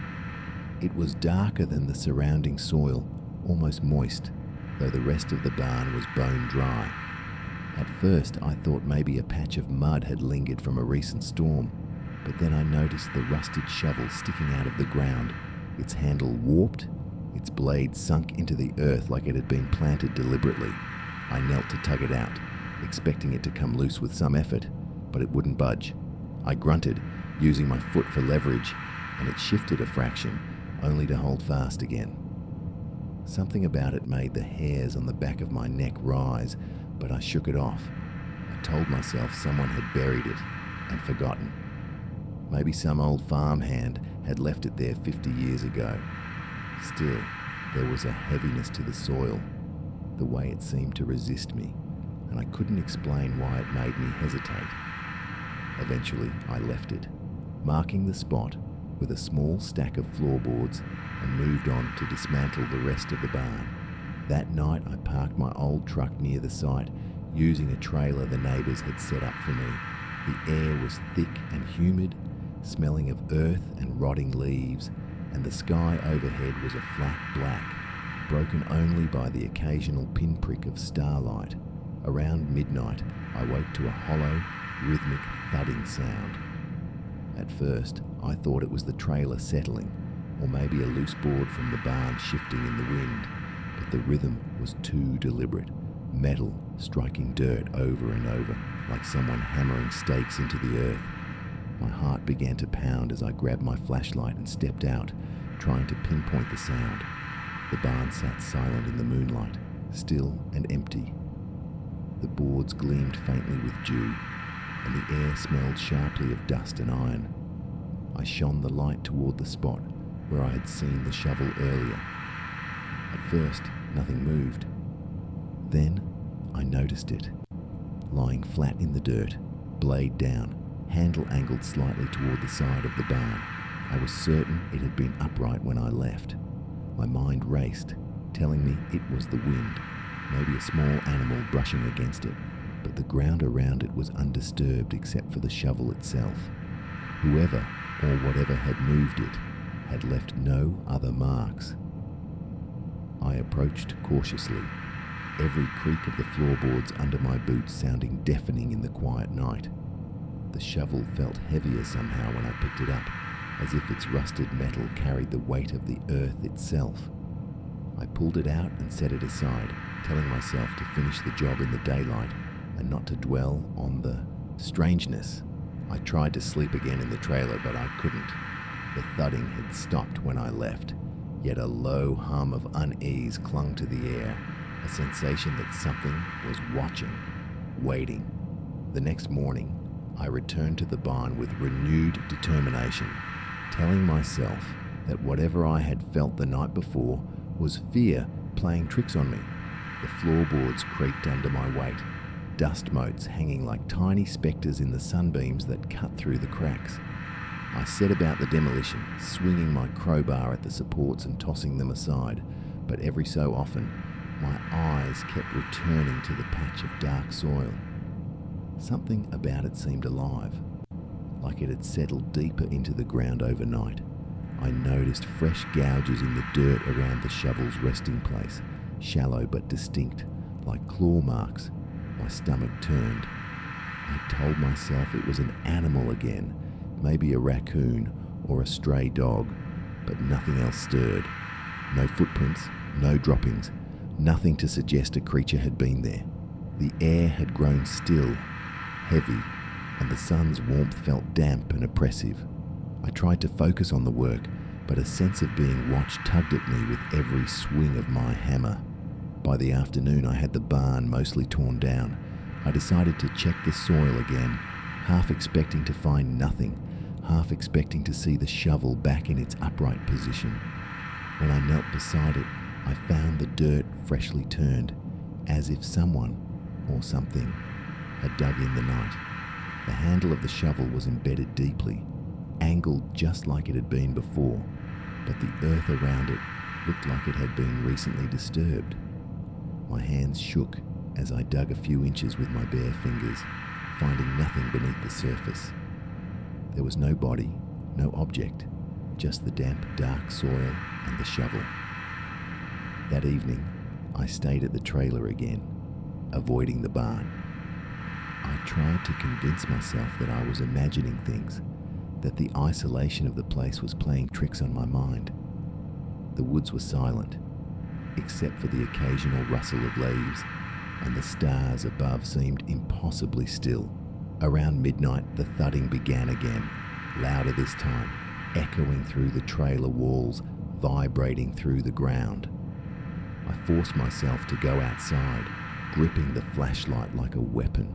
It was darker than the surrounding soil, almost moist, though the rest of the barn was bone dry. At first, I thought maybe a patch of mud had lingered from a recent storm, but then I noticed the rusted shovel sticking out of the ground, its handle warped, its blade sunk into the earth like it had been planted deliberately. I knelt to tug it out, expecting it to come loose with some effort, but it wouldn't budge. I grunted, using my foot for leverage, and it shifted a fraction, only to hold fast again. Something about it made the hairs on the back of my neck rise, but I shook it off. I told myself someone had buried it and forgotten. Maybe some old farmhand had left it there 50 years ago. Still, there was a heaviness to the soil, the way it seemed to resist me, and I couldn't explain why it made me hesitate. Eventually, I left it, marking the spot with a small stack of floorboards, and moved on to dismantle the rest of the barn. That night, I parked my old truck near the site, using a trailer the neighbours had set up for me. The air was thick and humid, smelling of earth and rotting leaves, and the sky overhead was a flat black, broken only by the occasional pinprick of starlight. Around midnight, I woke to a hollow, rhythmic thudding sound. At first, I thought it was the trailer settling, or maybe a loose board from the barn shifting in the wind, but the rhythm was too deliberate, metal striking dirt over and over, like someone hammering stakes into the earth. My heart began to pound as I grabbed my flashlight and stepped out, trying to pinpoint the sound. The barn sat silent in the moonlight, still and empty. The boards gleamed faintly with dew, and the air smelled sharply of dust and iron. I shone the light toward the spot where I had seen the shovel earlier. At first, nothing moved. Then, I noticed it, lying flat in the dirt, blade down, handle angled slightly toward the side of the barn. I was certain it had been upright when I left. My mind raced, telling me it was the wind, maybe a small animal brushing against it, but the ground around it was undisturbed except for the shovel itself. Whoever or whatever had moved it had left no other marks. I approached cautiously, every creak of the floorboards under my boots sounding deafening in the quiet night. The shovel felt heavier somehow when I picked it up, as if its rusted metal carried the weight of the earth itself. I pulled it out and set it aside, telling myself to finish the job in the daylight and not to dwell on the strangeness. I tried to sleep again in the trailer, but I couldn't. The thudding had stopped when I left, yet a low hum of unease clung to the air, a sensation that something was watching, waiting. The next morning, I returned to the barn with renewed determination, telling myself that whatever I had felt the night before was fear playing tricks on me. The floorboards creaked under my weight, dust motes hanging like tiny spectres in the sunbeams that cut through the cracks. I set about the demolition, swinging my crowbar at the supports and tossing them aside, but every so often, my eyes kept returning to the patch of dark soil. Something about it seemed alive, like it had settled deeper into the ground overnight. I noticed fresh gouges in the dirt around the shovel's resting place, shallow but distinct, like claw marks. My stomach turned. I told myself it was an animal again, maybe a raccoon or a stray dog, but nothing else stirred. No footprints, no droppings, nothing to suggest a creature had been there. The air had grown still, heavy, and the sun's warmth felt damp and oppressive. I tried to focus on the work, but a sense of being watched tugged at me with every swing of my hammer. By the afternoon, I had the barn mostly torn down. I decided to check the soil again, half expecting to find nothing, half expecting to see the shovel back in its upright position. When I knelt beside it, I found the dirt freshly turned, as if someone, or something, had dug in the night. The handle of the shovel was embedded deeply, angled just like it had been before, but the earth around it looked like it had been recently disturbed. My hands shook as I dug a few inches with my bare fingers, finding nothing beneath the surface. There was no body, no object, just the damp, dark soil and the shovel. That evening, I stayed at the trailer again, avoiding the barn. I tried to convince myself that I was imagining things, that the isolation of the place was playing tricks on my mind. The woods were silent, except for the occasional rustle of leaves, and the stars above seemed impossibly still. Around midnight, the thudding began again, louder this time, echoing through the trailer walls, vibrating through the ground. I forced myself to go outside, gripping the flashlight like a weapon.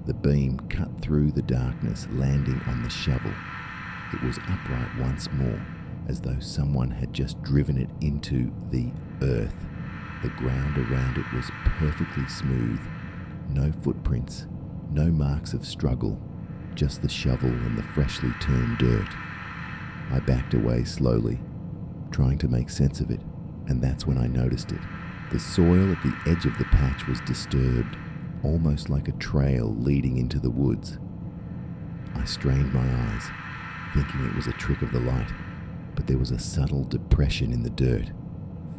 The beam cut through the darkness, landing on the shovel. It was upright once more, as though someone had just driven it into the earth. The ground around it was perfectly smooth. No footprints, no marks of struggle, just the shovel and the freshly turned dirt. I backed away slowly, trying to make sense of it, and that's when I noticed it. The soil at the edge of the patch was disturbed, almost like a trail leading into the woods. I strained my eyes, thinking it was a trick of the light, but there was a subtle depression in the dirt,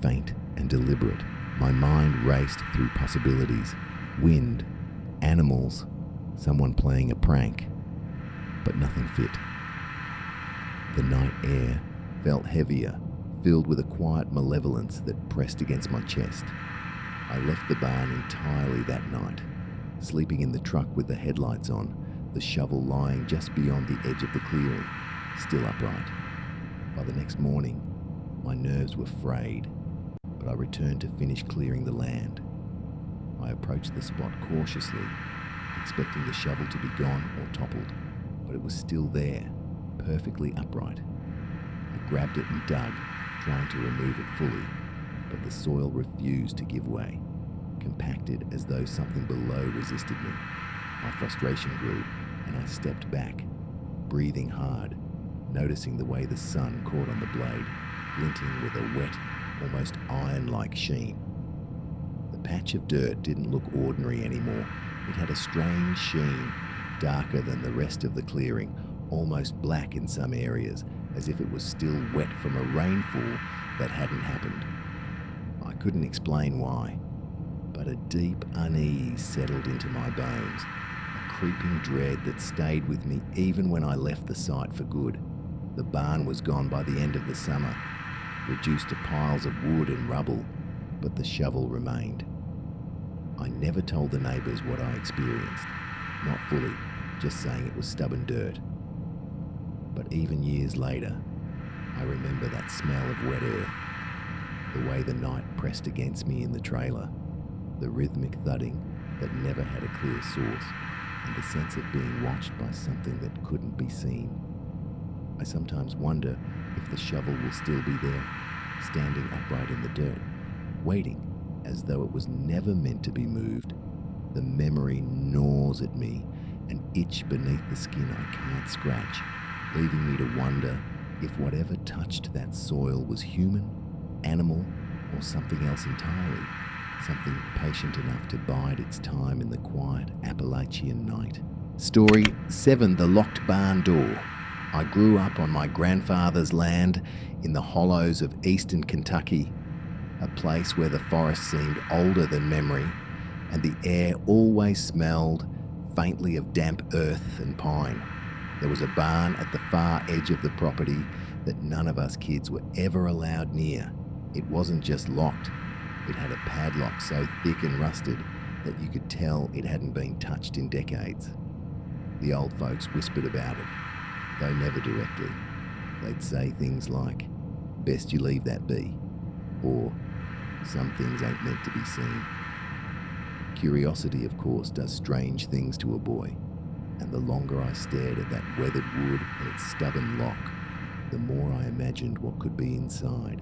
faint and deliberate. My mind raced through possibilities: wind, animals, someone playing a prank, but nothing fit. The night air felt heavier, filled with a quiet malevolence that pressed against my chest. I left the barn entirely that night, sleeping in the truck with the headlights on, the shovel lying just beyond the edge of the clearing, still upright. By the next morning, my nerves were frayed, but I returned to finish clearing the land. I approached the spot cautiously, expecting the shovel to be gone or toppled, but it was still there, perfectly upright. I grabbed it and dug, trying to remove it fully, but the soil refused to give way, compacted as though something below resisted me. My frustration grew, and I stepped back, breathing hard, noticing the way the sun caught on the blade, glinting with a wet, almost iron-like sheen. The patch of dirt didn't look ordinary anymore. It had a strange sheen, darker than the rest of the clearing, almost black in some areas, as if it was still wet from a rainfall that hadn't happened. I couldn't explain why, but a deep unease settled into my bones, a creeping dread that stayed with me even when I left the site for good. The barn was gone by the end of the summer, reduced to piles of wood and rubble, but the shovel remained. I never told the neighbours what I experienced, not fully, just saying it was stubborn dirt. But even years later, I remember that smell of wet earth, the way the night pressed against me in the trailer, the rhythmic thudding that never had a clear source, and the sense of being watched by something that couldn't be seen. I sometimes wonder if the shovel will still be there, standing upright in the dirt, waiting as though it was never meant to be moved. The memory gnaws at me, an itch beneath the skin I can't scratch, leaving me to wonder if whatever touched that soil was human, animal, or something else entirely, something patient enough to bide its time in the quiet Appalachian night. Story 7: The Locked Barn Door. I grew up on my grandfather's land in the hollows of eastern Kentucky, a place where the forest seemed older than memory, and the air always smelled faintly of damp earth and pine. There was a barn at the far edge of the property that none of us kids were ever allowed near. It wasn't just locked, it had a padlock so thick and rusted that you could tell it hadn't been touched in decades. The old folks whispered about it, though never directly. They'd say things like, "Best you leave that be," or "Some things ain't meant to be seen." Curiosity, of course, does strange things to a boy, and the longer I stared at that weathered wood and its stubborn lock, the more I imagined what could be inside.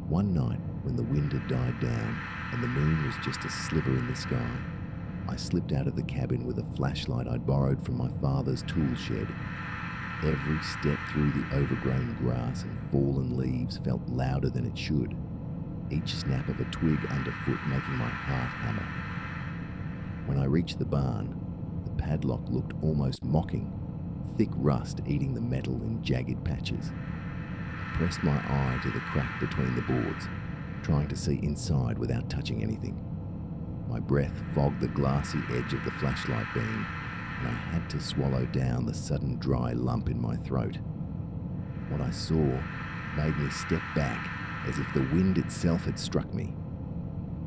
One night, when the wind had died down and the moon was just a sliver in the sky, I slipped out of the cabin with a flashlight I'd borrowed from my father's tool shed. Every step through the overgrown grass and fallen leaves felt louder than it should, each snap of a twig underfoot making my heart hammer. When I reached the barn, the padlock looked almost mocking, thick rust eating the metal in jagged patches. A pressed my eye to the crack between the boards, trying to see inside without touching anything. My breath fogged the glassy edge of the flashlight beam, and I had to swallow down the sudden dry lump in my throat. What I saw made me step back as if the wind itself had struck me.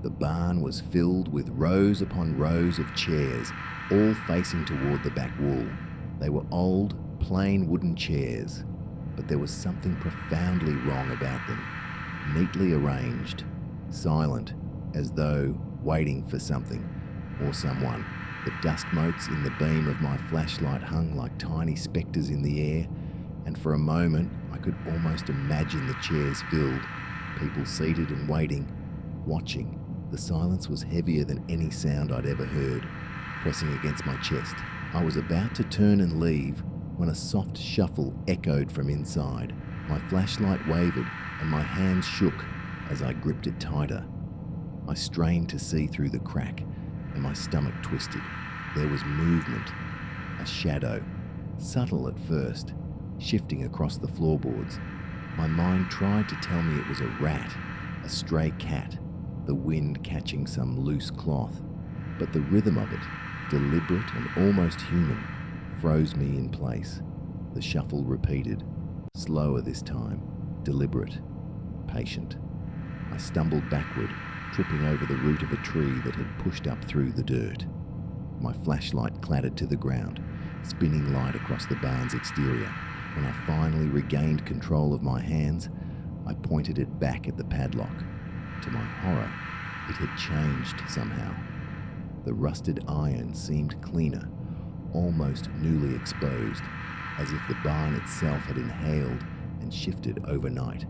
The barn was filled with rows upon rows of chairs, all facing toward the back wall. They were old, plain wooden chairs, but there was something profoundly wrong about them. Neatly arranged, silent, as though waiting for something or someone. The dust motes in the beam of my flashlight hung like tiny spectres in the air, and for a moment I could almost imagine the chairs filled, people seated and waiting, watching. The silence was heavier than any sound I'd ever heard, pressing against my chest. I was about to turn and leave when a soft shuffle echoed from inside. My flashlight wavered and my hands shook as I gripped it tighter. I strained to see through the crack and my stomach twisted. There was movement, a shadow, subtle at first, shifting across the floorboards. My mind tried to tell me it was a rat, a stray cat, the wind catching some loose cloth, but the rhythm of it, deliberate and almost human, froze me in place. The shuffle repeated, slower this time, deliberate, patient. I stumbled backward, tripping over the root of a tree that had pushed up through the dirt. My flashlight clattered to the ground, spinning light across the barn's exterior. When I finally regained control of my hands, I pointed it back at the padlock. To my horror, it had changed somehow. The rusted iron seemed cleaner, almost newly exposed, as if the barn itself had inhaled and shifted overnight.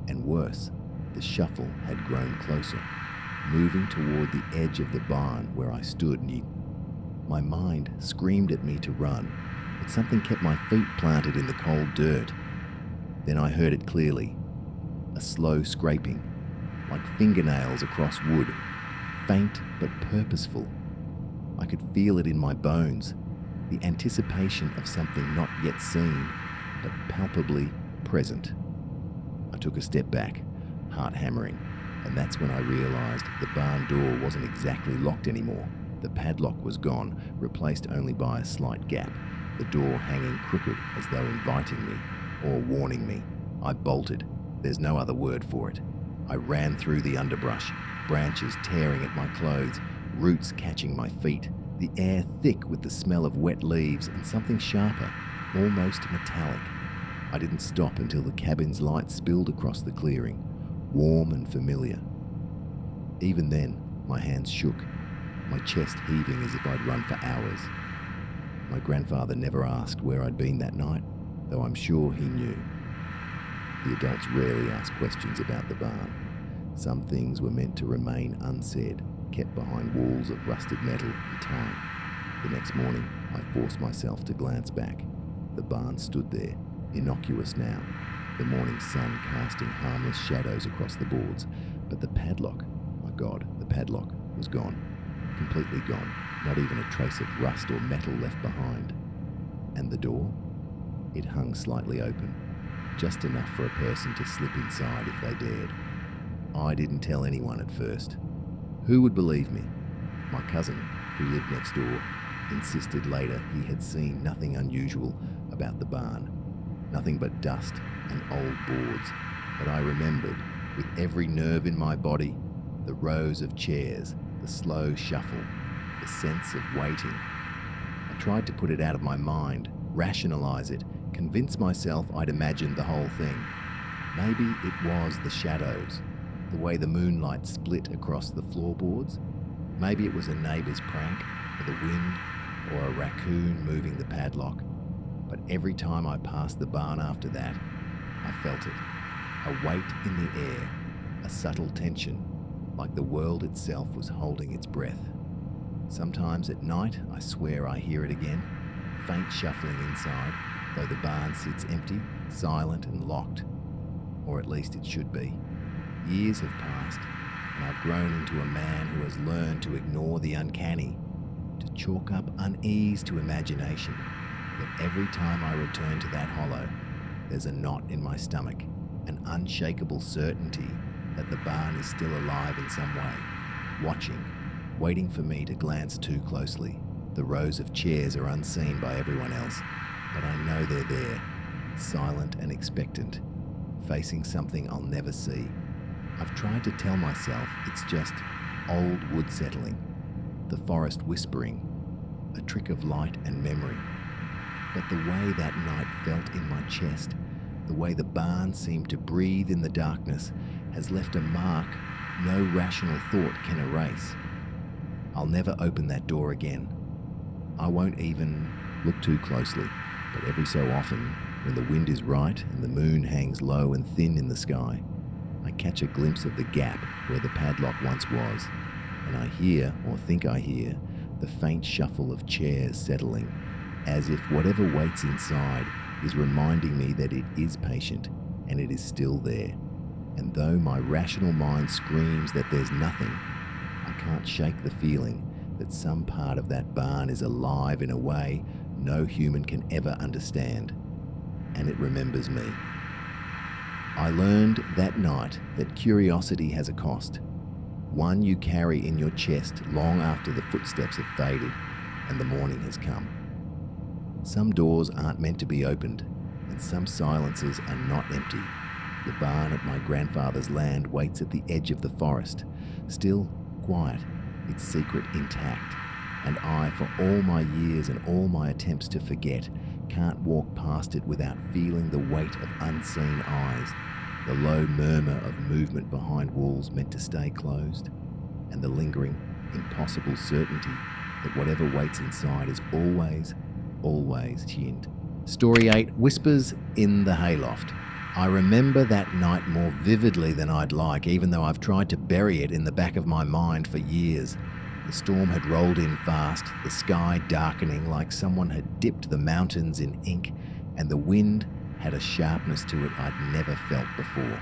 And worse, the shuffle had grown closer, moving toward the edge of the barn where I stood. My mind screamed at me to run, but something kept my feet planted in the cold dirt. Then I heard it clearly, a slow scraping, like fingernails across wood, faint but purposeful. I could feel it in my bones, the anticipation of something not yet seen, but palpably present. I took a step back, heart hammering, and that's when I realized the barn door wasn't exactly locked anymore. The padlock was gone, replaced only by a slight gap, the door hanging crooked as though inviting me or warning me. I bolted. There's no other word for it. I ran through the underbrush, branches tearing at my clothes, roots catching my feet, the air thick with the smell of wet leaves and something sharper, almost metallic. I didn't stop until the cabin's light spilled across the clearing, warm and familiar. Even then, my hands shook, my chest heaving as if I'd run for hours. My grandfather never asked where I'd been that night, though I'm sure he knew. The adults rarely asked questions about the barn. Some things were meant to remain unsaid, kept behind walls of rusted metal and time. The next morning, I forced myself to glance back. The barn stood there, innocuous now, the morning sun casting harmless shadows across the boards. But the padlock, my God, the padlock was gone. Completely gone, not even a trace of rust or metal left behind. And the door? It hung slightly open, just enough for a person to slip inside if they dared. I didn't tell anyone at first. Who would believe me? My cousin, who lived next door, insisted later he had seen nothing unusual about the barn, nothing but dust and old boards. But I remembered, with every nerve in my body, the rows of chairs, the slow shuffle, the sense of waiting. I tried to put it out of my mind, rationalize it, convince myself I'd imagined the whole thing. Maybe it was the shadows, the way the moonlight split across the floorboards. Maybe it was a neighbor's prank, or the wind, or a raccoon moving the padlock. But every time I passed the barn after that, I felt it. A weight in the air, a subtle tension, like the world itself was holding its breath. Sometimes at night, I swear I hear it again, faint shuffling inside, though the barn sits empty, silent and locked. Or at least it should be. Years have passed, and I've grown into a man who has learned to ignore the uncanny, to chalk up unease to imagination. But every time I return to that hollow, there's a knot in my stomach, an unshakable certainty that the barn is still alive in some way, watching, waiting for me to glance too closely. The rows of chairs are unseen by everyone else, but I know they're there, silent and expectant, facing something I'll never see. I've tried to tell myself it's just old wood settling, the forest whispering, a trick of light and memory. But the way that night felt in my chest, the way the barn seemed to breathe in the darkness, has left a mark no rational thought can erase. I'll never open that door again. I won't even look too closely, but every so often, when the wind is right and the moon hangs low and thin in the sky, I catch a glimpse of the gap where the padlock once was, and I hear, or think I hear, the faint shuffle of chairs settling, as if whatever waits inside is reminding me that it is patient and it is still there. And though my rational mind screams that there's nothing, I can't shake the feeling that some part of that barn is alive in a way no human can ever understand, and it remembers me. I learned that night that curiosity has a cost, one you carry in your chest long after the footsteps have faded and the morning has come. Some doors aren't meant to be opened, and some silences are not empty. The barn at my grandfather's land waits at the edge of the forest, still quiet, its secret intact, and I, for all my years and all my attempts to forget, can't walk past it without feeling the weight of unseen eyes, the low murmur of movement behind walls meant to stay closed, and the lingering, impossible certainty that whatever waits inside is always chinned. Story 8, Whispers in the Hayloft. I remember that night more vividly than I'd like, even though I've tried to bury it in the back of my mind for years. The storm had rolled in fast, the sky darkening like someone had dipped the mountains in ink, and the wind had a sharpness to it I'd never felt before.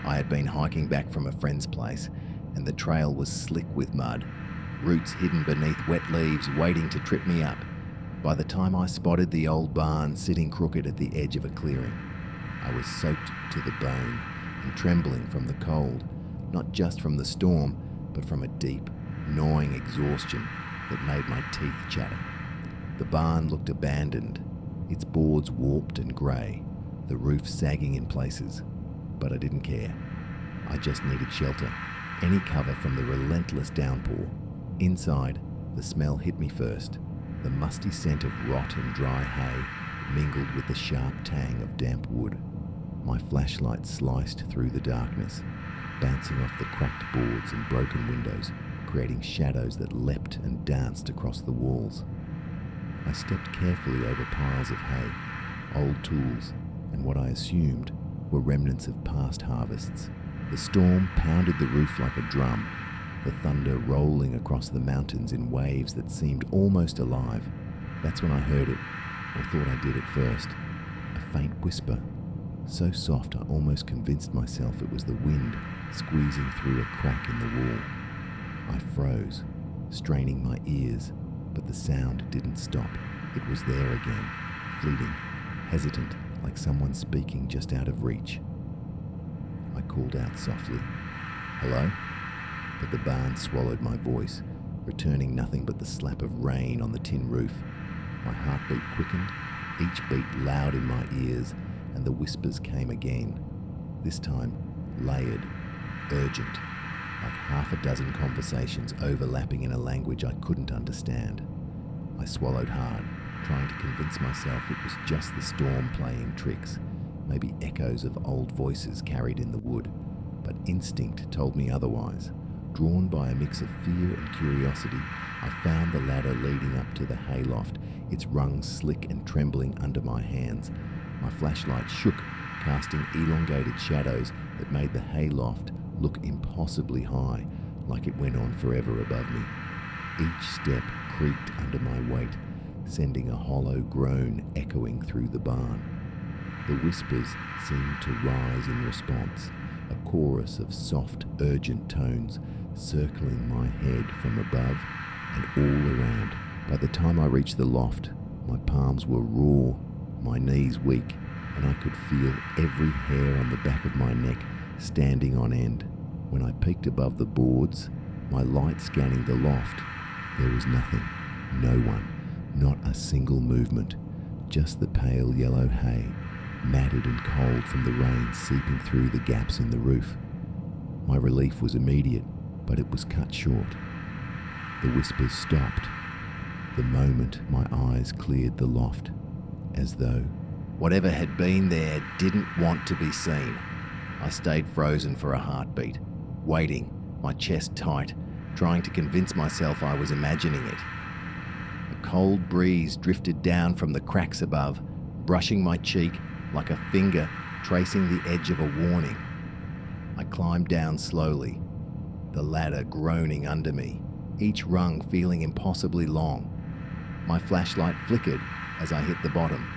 I had been hiking back from a friend's place, and the trail was slick with mud, roots hidden beneath wet leaves waiting to trip me up. By the time I spotted the old barn sitting crooked at the edge of a clearing, I was soaked to the bone and trembling from the cold, not just from the storm, but from a deep, gnawing exhaustion that made my teeth chatter. The barn looked abandoned, its boards warped and grey, the roof sagging in places, but I didn't care. I just needed shelter, any cover from the relentless downpour. Inside, the smell hit me first, the musty scent of rot and dry hay mingled with the sharp tang of damp wood. My flashlight sliced through the darkness, bouncing off the cracked boards and broken windows, creating shadows that leapt and danced across the walls. I stepped carefully over piles of hay, old tools, and what I assumed were remnants of past harvests. The storm pounded the roof like a drum, the thunder rolling across the mountains in waves that seemed almost alive. That's when I heard it, or thought I did at first, a faint whisper, so soft I almost convinced myself it was the wind squeezing through a crack in the wall. I froze, straining my ears, but the sound didn't stop. It was there again, fleeting, hesitant, like someone speaking just out of reach. I called out softly, "Hello?" But the barn swallowed my voice, returning nothing but the slap of rain on the tin roof. My heartbeat quickened, each beat loud in my ears, and the whispers came again, this time layered, urgent, like half a dozen conversations overlapping in a language I couldn't understand. I swallowed hard, trying to convince myself it was just the storm playing tricks, maybe echoes of old voices carried in the wood, but instinct told me otherwise. Drawn by a mix of fear and curiosity, I found the ladder leading up to the hayloft, its rungs slick and trembling under my hands. My flashlight shook, casting elongated shadows that made the hayloft look impossibly high, like it went on forever above me. Each step creaked under my weight, sending a hollow groan echoing through the barn. The whispers seemed to rise in response, a chorus of soft, urgent tones circling my head from above and all around. By the time I reached the loft, my palms were raw, my knees weak, and I could feel every hair on the back of my neck standing on end. When I peeked above the boards, my light scanning the loft, there was nothing, no one, not a single movement, just the pale yellow hay, matted and cold from the rain seeping through the gaps in the roof. My relief was immediate, but it was cut short. The whispers stopped the moment my eyes cleared the loft, as though whatever had been there didn't want to be seen. I stayed frozen for a heartbeat, waiting, my chest tight, trying to convince myself I was imagining it. A cold breeze drifted down from the cracks above, brushing my cheek like a finger tracing the edge of a warning. I climbed down slowly, the ladder groaning under me, each rung feeling impossibly long. My flashlight flickered as I hit the bottom,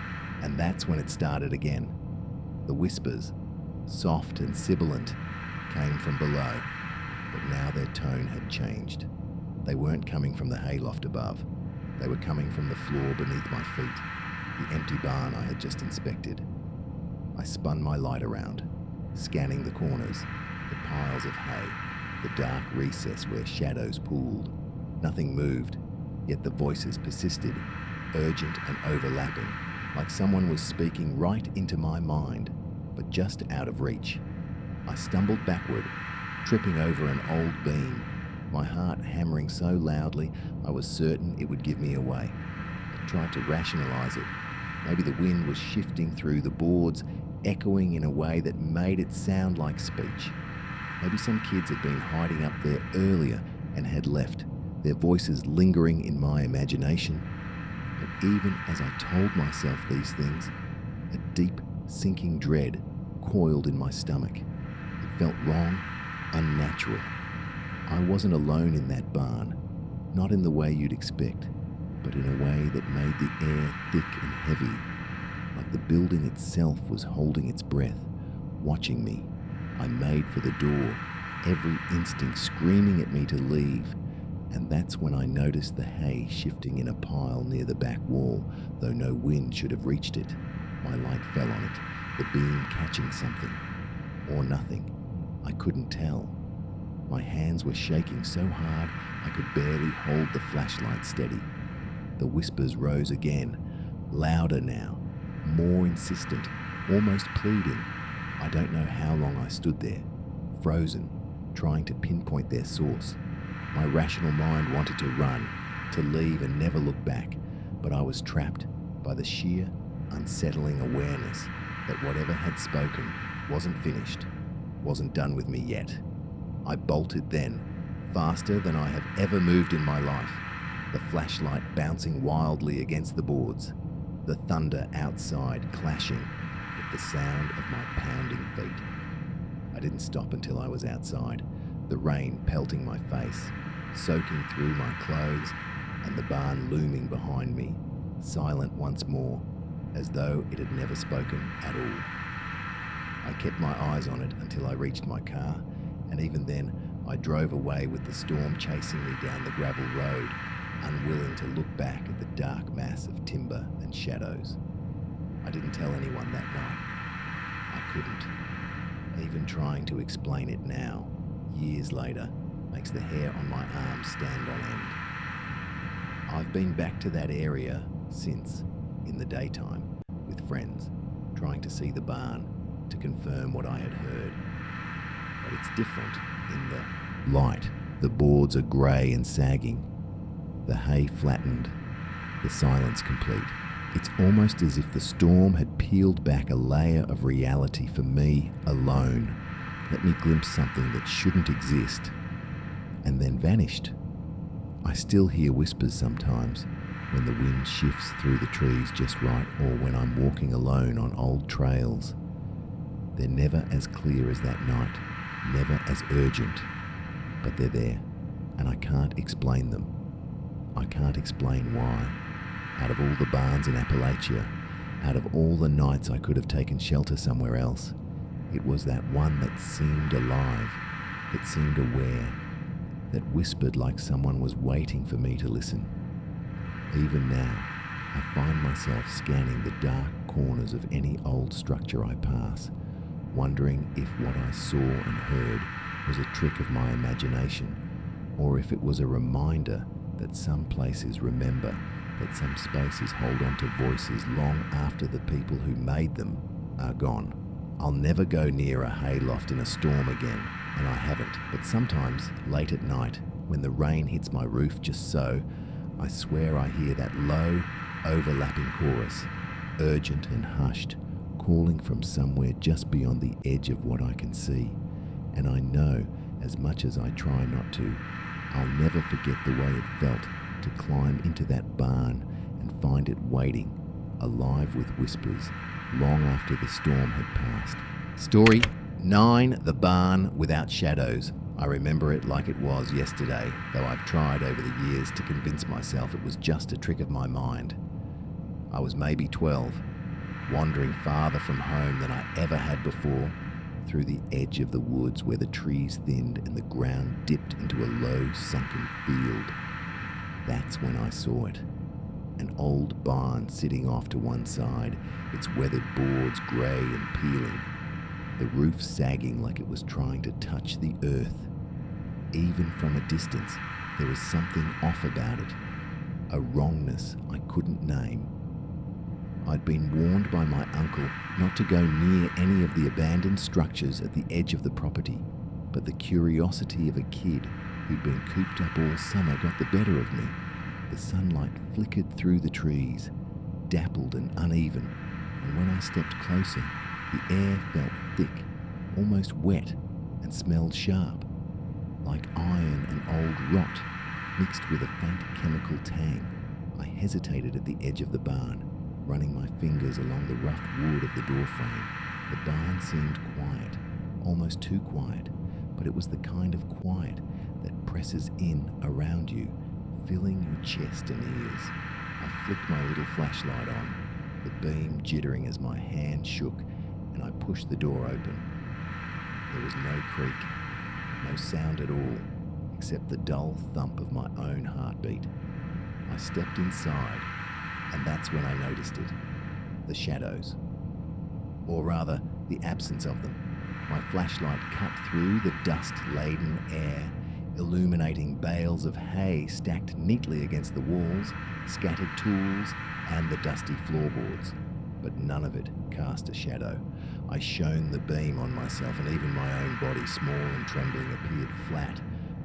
and that's when it started again. The whispers, soft and sibilant, came from below, but now their tone had changed. They weren't coming from the hayloft above. They were coming from the floor beneath my feet, the empty barn I had just inspected. I spun my light around, scanning the corners, the piles of hay, the dark recess where shadows pooled. Nothing moved, yet the voices persisted, urgent and overlapping, like someone was speaking right into my mind, but just out of reach. I stumbled backward, tripping over an old beam, my heart hammering so loudly I was certain it would give me away. I tried to rationalize it. Maybe the wind was shifting through the boards, echoing in a way that made it sound like speech. Maybe some kids had been hiding up there earlier and had left, their voices lingering in my imagination. But even as I told myself these things, a deep, sinking dread coiled in my stomach. It felt wrong, unnatural. I wasn't alone in that barn, not in the way you'd expect, but in a way that made the air thick and heavy, like the building itself was holding its breath, watching me. I made for the door, every instinct screaming at me to leave, and that's when I noticed the hay shifting in a pile near the back wall, though no wind should have reached it. My light fell on it, the beam catching something, or nothing. I couldn't tell. My hands were shaking so hard I could barely hold the flashlight steady. The whispers rose again, louder now, more insistent, almost pleading. I don't know how long I stood there, frozen, trying to pinpoint their source. My rational mind wanted to run, to leave and never look back, but I was trapped by the sheer, unsettling awareness that whatever had spoken wasn't finished, wasn't done with me yet. I bolted then, faster than I have ever moved in my life, the flashlight bouncing wildly against the boards, the thunder outside clashing with the sound of my pounding feet. I didn't stop until I was outside, the rain pelting my face, soaking through my clothes, and the barn looming behind me, silent once more, as though it had never spoken at all. I kept my eyes on it until I reached my car, and even then I drove away with the storm chasing me down the gravel road, unwilling to look back at the dark mass of timber and shadows. I didn't tell anyone that night. I couldn't. Even trying to explain it now, years later, makes the hair on my arm stand on end. I've been back to that area since, in the daytime, with friends, trying to see the barn to confirm what I had heard. But it's different in the light. The boards are grey and sagging, the hay flattened, the silence complete. It's almost as if the storm had peeled back a layer of reality for me alone, let me glimpse something that shouldn't exist, and then vanished. I still hear whispers sometimes, when the wind shifts through the trees just right, or when I'm walking alone on old trails. They're never as clear as that night, never as urgent, but they're there, and I can't explain them. I can't explain why. Out of all the barns in Appalachia, out of all the nights I could have taken shelter somewhere else, it was that one that seemed alive, that seemed aware, that whispered like someone was waiting for me to listen. Even now, I find myself scanning the dark corners of any old structure I pass, wondering if what I saw and heard was a trick of my imagination, or if it was a reminder that some places remember, that some spaces hold on to voices long after the people who made them are gone. I'll never go near a hayloft in a storm again, and I haven't, but sometimes, late at night, when the rain hits my roof just so, I swear I hear that low, overlapping chorus, urgent and hushed, calling from somewhere just beyond the edge of what I can see. And I know, as much as I try not to, I'll never forget the way it felt to climb into that barn and find it waiting, alive with whispers, long after the storm had passed. Story 9, The Barn Without Shadows. I remember it like it was yesterday, though I've tried over the years to convince myself it was just a trick of my mind. I was maybe 12, wandering farther from home than I ever had before, through the edge of the woods where the trees thinned and the ground dipped into a low, sunken field. That's when I saw it. An old barn sitting off to one side, its weathered boards grey and peeling, the roof sagging like it was trying to touch the earth. Even from a distance, there was something off about it, a wrongness I couldn't name. I'd been warned by my uncle not to go near any of the abandoned structures at the edge of the property, but the curiosity of a kid who'd been cooped up all summer got the better of me. The sunlight flickered through the trees, dappled and uneven, and when I stepped closer, the air felt thick, almost wet, and smelled sharp, like iron and old rot, mixed with a faint chemical tang. I hesitated at the edge of the barn, running my fingers along the rough wood of the doorframe. The barn seemed quiet, almost too quiet, but it was the kind of quiet that presses in around you, filling your chest and ears. I flicked my little flashlight on, the beam jittering as my hand shook, and I pushed the door open. There was no creak, no sound at all, except the dull thump of my own heartbeat. I stepped inside, and that's when I noticed it. The shadows. Or rather, the absence of them. My flashlight cut through the dust-laden air, illuminating bales of hay stacked neatly against the walls, scattered tools, and the dusty floorboards. But none of it cast a shadow. I shone the beam on myself, and even my own body, small and trembling, appeared flat,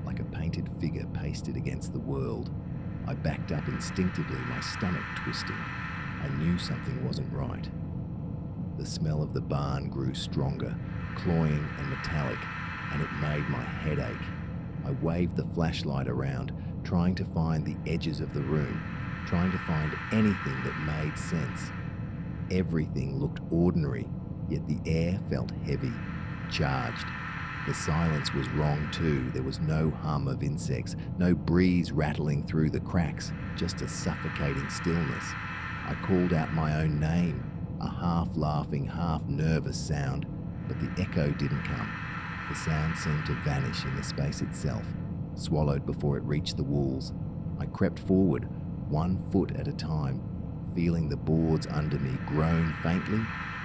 like a painted figure pasted against the world. I backed up instinctively, my stomach twisting. I knew something wasn't right. The smell of the barn grew stronger, cloying and metallic, and it made my head ache. I waved the flashlight around, trying to find the edges of the room, trying to find anything that made sense. Everything looked ordinary, yet the air felt heavy, charged. The silence was wrong too. There was no hum of insects, no breeze rattling through the cracks, just a suffocating stillness. I called out my own name, a half-laughing, half-nervous sound, but the echo didn't come. The sound seemed to vanish in the space itself, swallowed before it reached the walls. I crept forward, 1 foot at a time, feeling the boards under me groan faintly,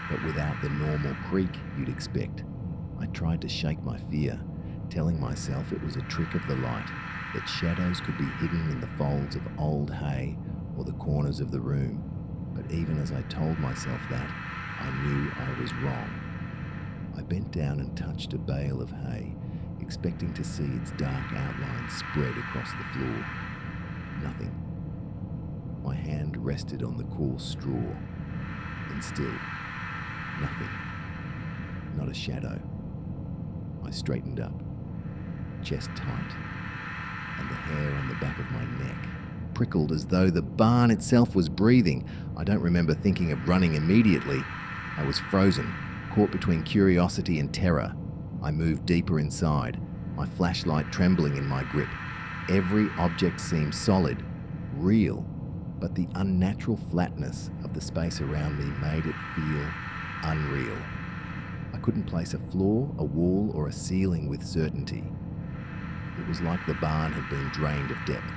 but without the normal creak you'd expect. I tried to shake my fear, telling myself it was a trick of the light, that shadows could be hidden in the folds of old hay or the corners of the room. But even as I told myself that, I knew I was wrong. I bent down and touched a bale of hay, expecting to see its dark outline spread across the floor. Nothing. My hand rested on the coarse straw, and still, nothing. Not a shadow. I straightened up, chest tight, and the hair on the back of my neck prickled as though the barn itself was breathing. I don't remember thinking of running immediately. I was frozen, caught between curiosity and terror. I moved deeper inside, my flashlight trembling in my grip. Every object seemed solid, real, but the unnatural flatness of the space around me made it feel unreal. I couldn't place a floor, a wall, or a ceiling with certainty. It was like the barn had been drained of depth,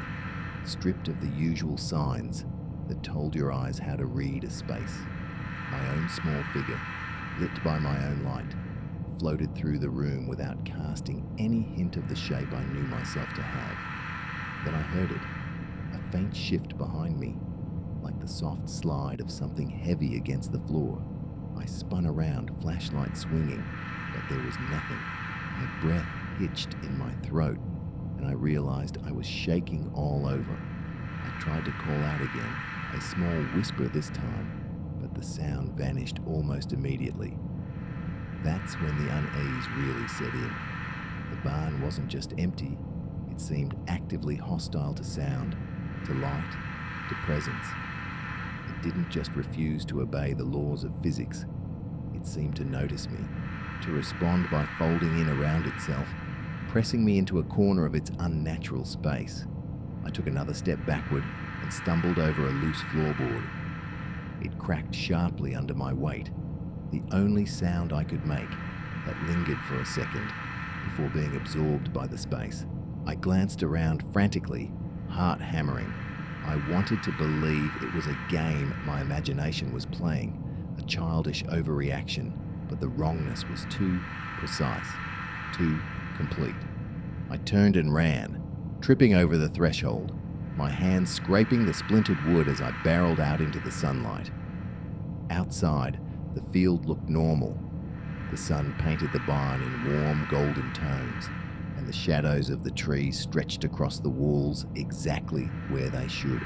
stripped of the usual signs that told your eyes how to read a space. My own small figure, lit by my own light, floated through the room without casting any hint of the shape I knew myself to have. Then I heard it, a faint shift behind me, like the soft slide of something heavy against the floor. I spun around, flashlight swinging, but there was nothing. My breath hitched in my throat, and I realized I was shaking all over. I tried to call out again, a small whisper this time, but the sound vanished almost immediately. That's when the unease really set in. The barn wasn't just empty, it seemed actively hostile to sound, to light, to presence. It didn't just refuse to obey the laws of physics. It seemed to notice me, to respond by folding in around itself, pressing me into a corner of its unnatural space. I took another step backward and stumbled over a loose floorboard. It cracked sharply under my weight, the only sound I could make that lingered for a second before being absorbed by the space. I glanced around frantically, heart hammering. I wanted to believe it was a game my imagination was playing, a childish overreaction, but the wrongness was too precise, too complete. I turned and ran, tripping over the threshold, my hands scraping the splintered wood as I barreled out into the sunlight. Outside, the field looked normal. The sun painted the barn in warm golden tones, and the shadows of the trees stretched across the walls exactly where they should.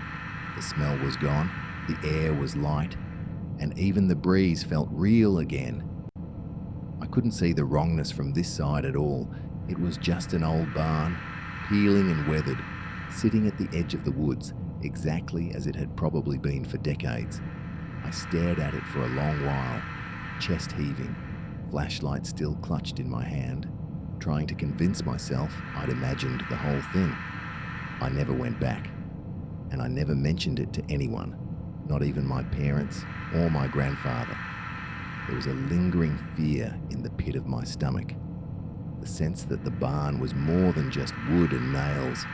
The smell was gone, the air was light, and even the breeze felt real again. I couldn't see the wrongness from this side at all. It was just an old barn, peeling and weathered, sitting at the edge of the woods, exactly as it had probably been for decades. I stared at it for a long while, chest heaving, flashlight still clutched in my hand, trying to convince myself I'd imagined the whole thing. I never went back, and I never mentioned it to anyone, not even my parents or my grandfather. There was a lingering fear in the pit of my stomach, the sense that the barn was more than just wood and nails,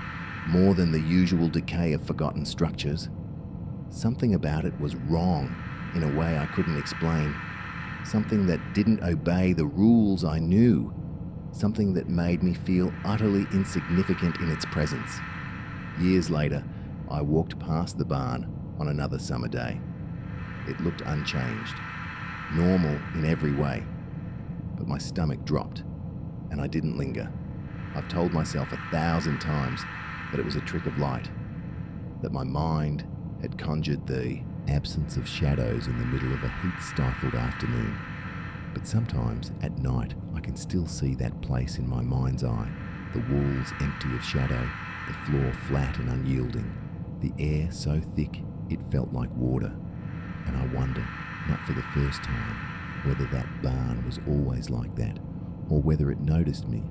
more than the usual decay of forgotten structures. Something about it was wrong in a way I couldn't explain, something that didn't obey the rules I knew, something that made me feel utterly insignificant in its presence. Years later, I walked past the barn on another summer day. It looked unchanged, normal in every way, but my stomach dropped, and I didn't linger. I've told myself 1,000 times that it was a trick of light, that my mind had conjured the absence of shadows in the middle of a heat-stifled afternoon. But sometimes, at night, I can still see that place in my mind's eye, the walls empty of shadow, the floor flat and unyielding, the air so thick it felt like water. And I wonder, not for the first time, whether that barn was always like that, or whether it noticed me,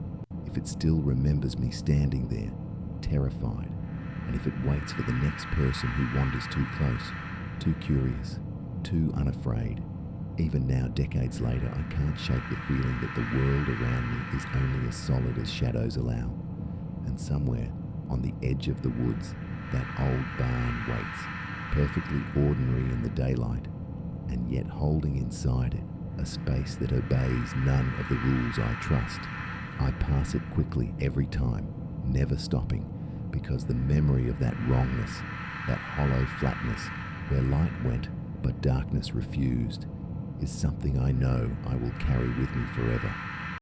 if it still remembers me standing there, terrified, and if it waits for the next person who wanders too close, too curious, too unafraid. Even now, decades later, I can't shake the feeling that the world around me is only as solid as shadows allow, and somewhere on the edge of the woods, that old barn waits, perfectly ordinary in the daylight, and yet holding inside it a space that obeys none of the rules I trust. I pass it quickly every time, never stopping, because the memory of that wrongness, that hollow flatness, where light went but darkness refused, is something I know I will carry with me forever.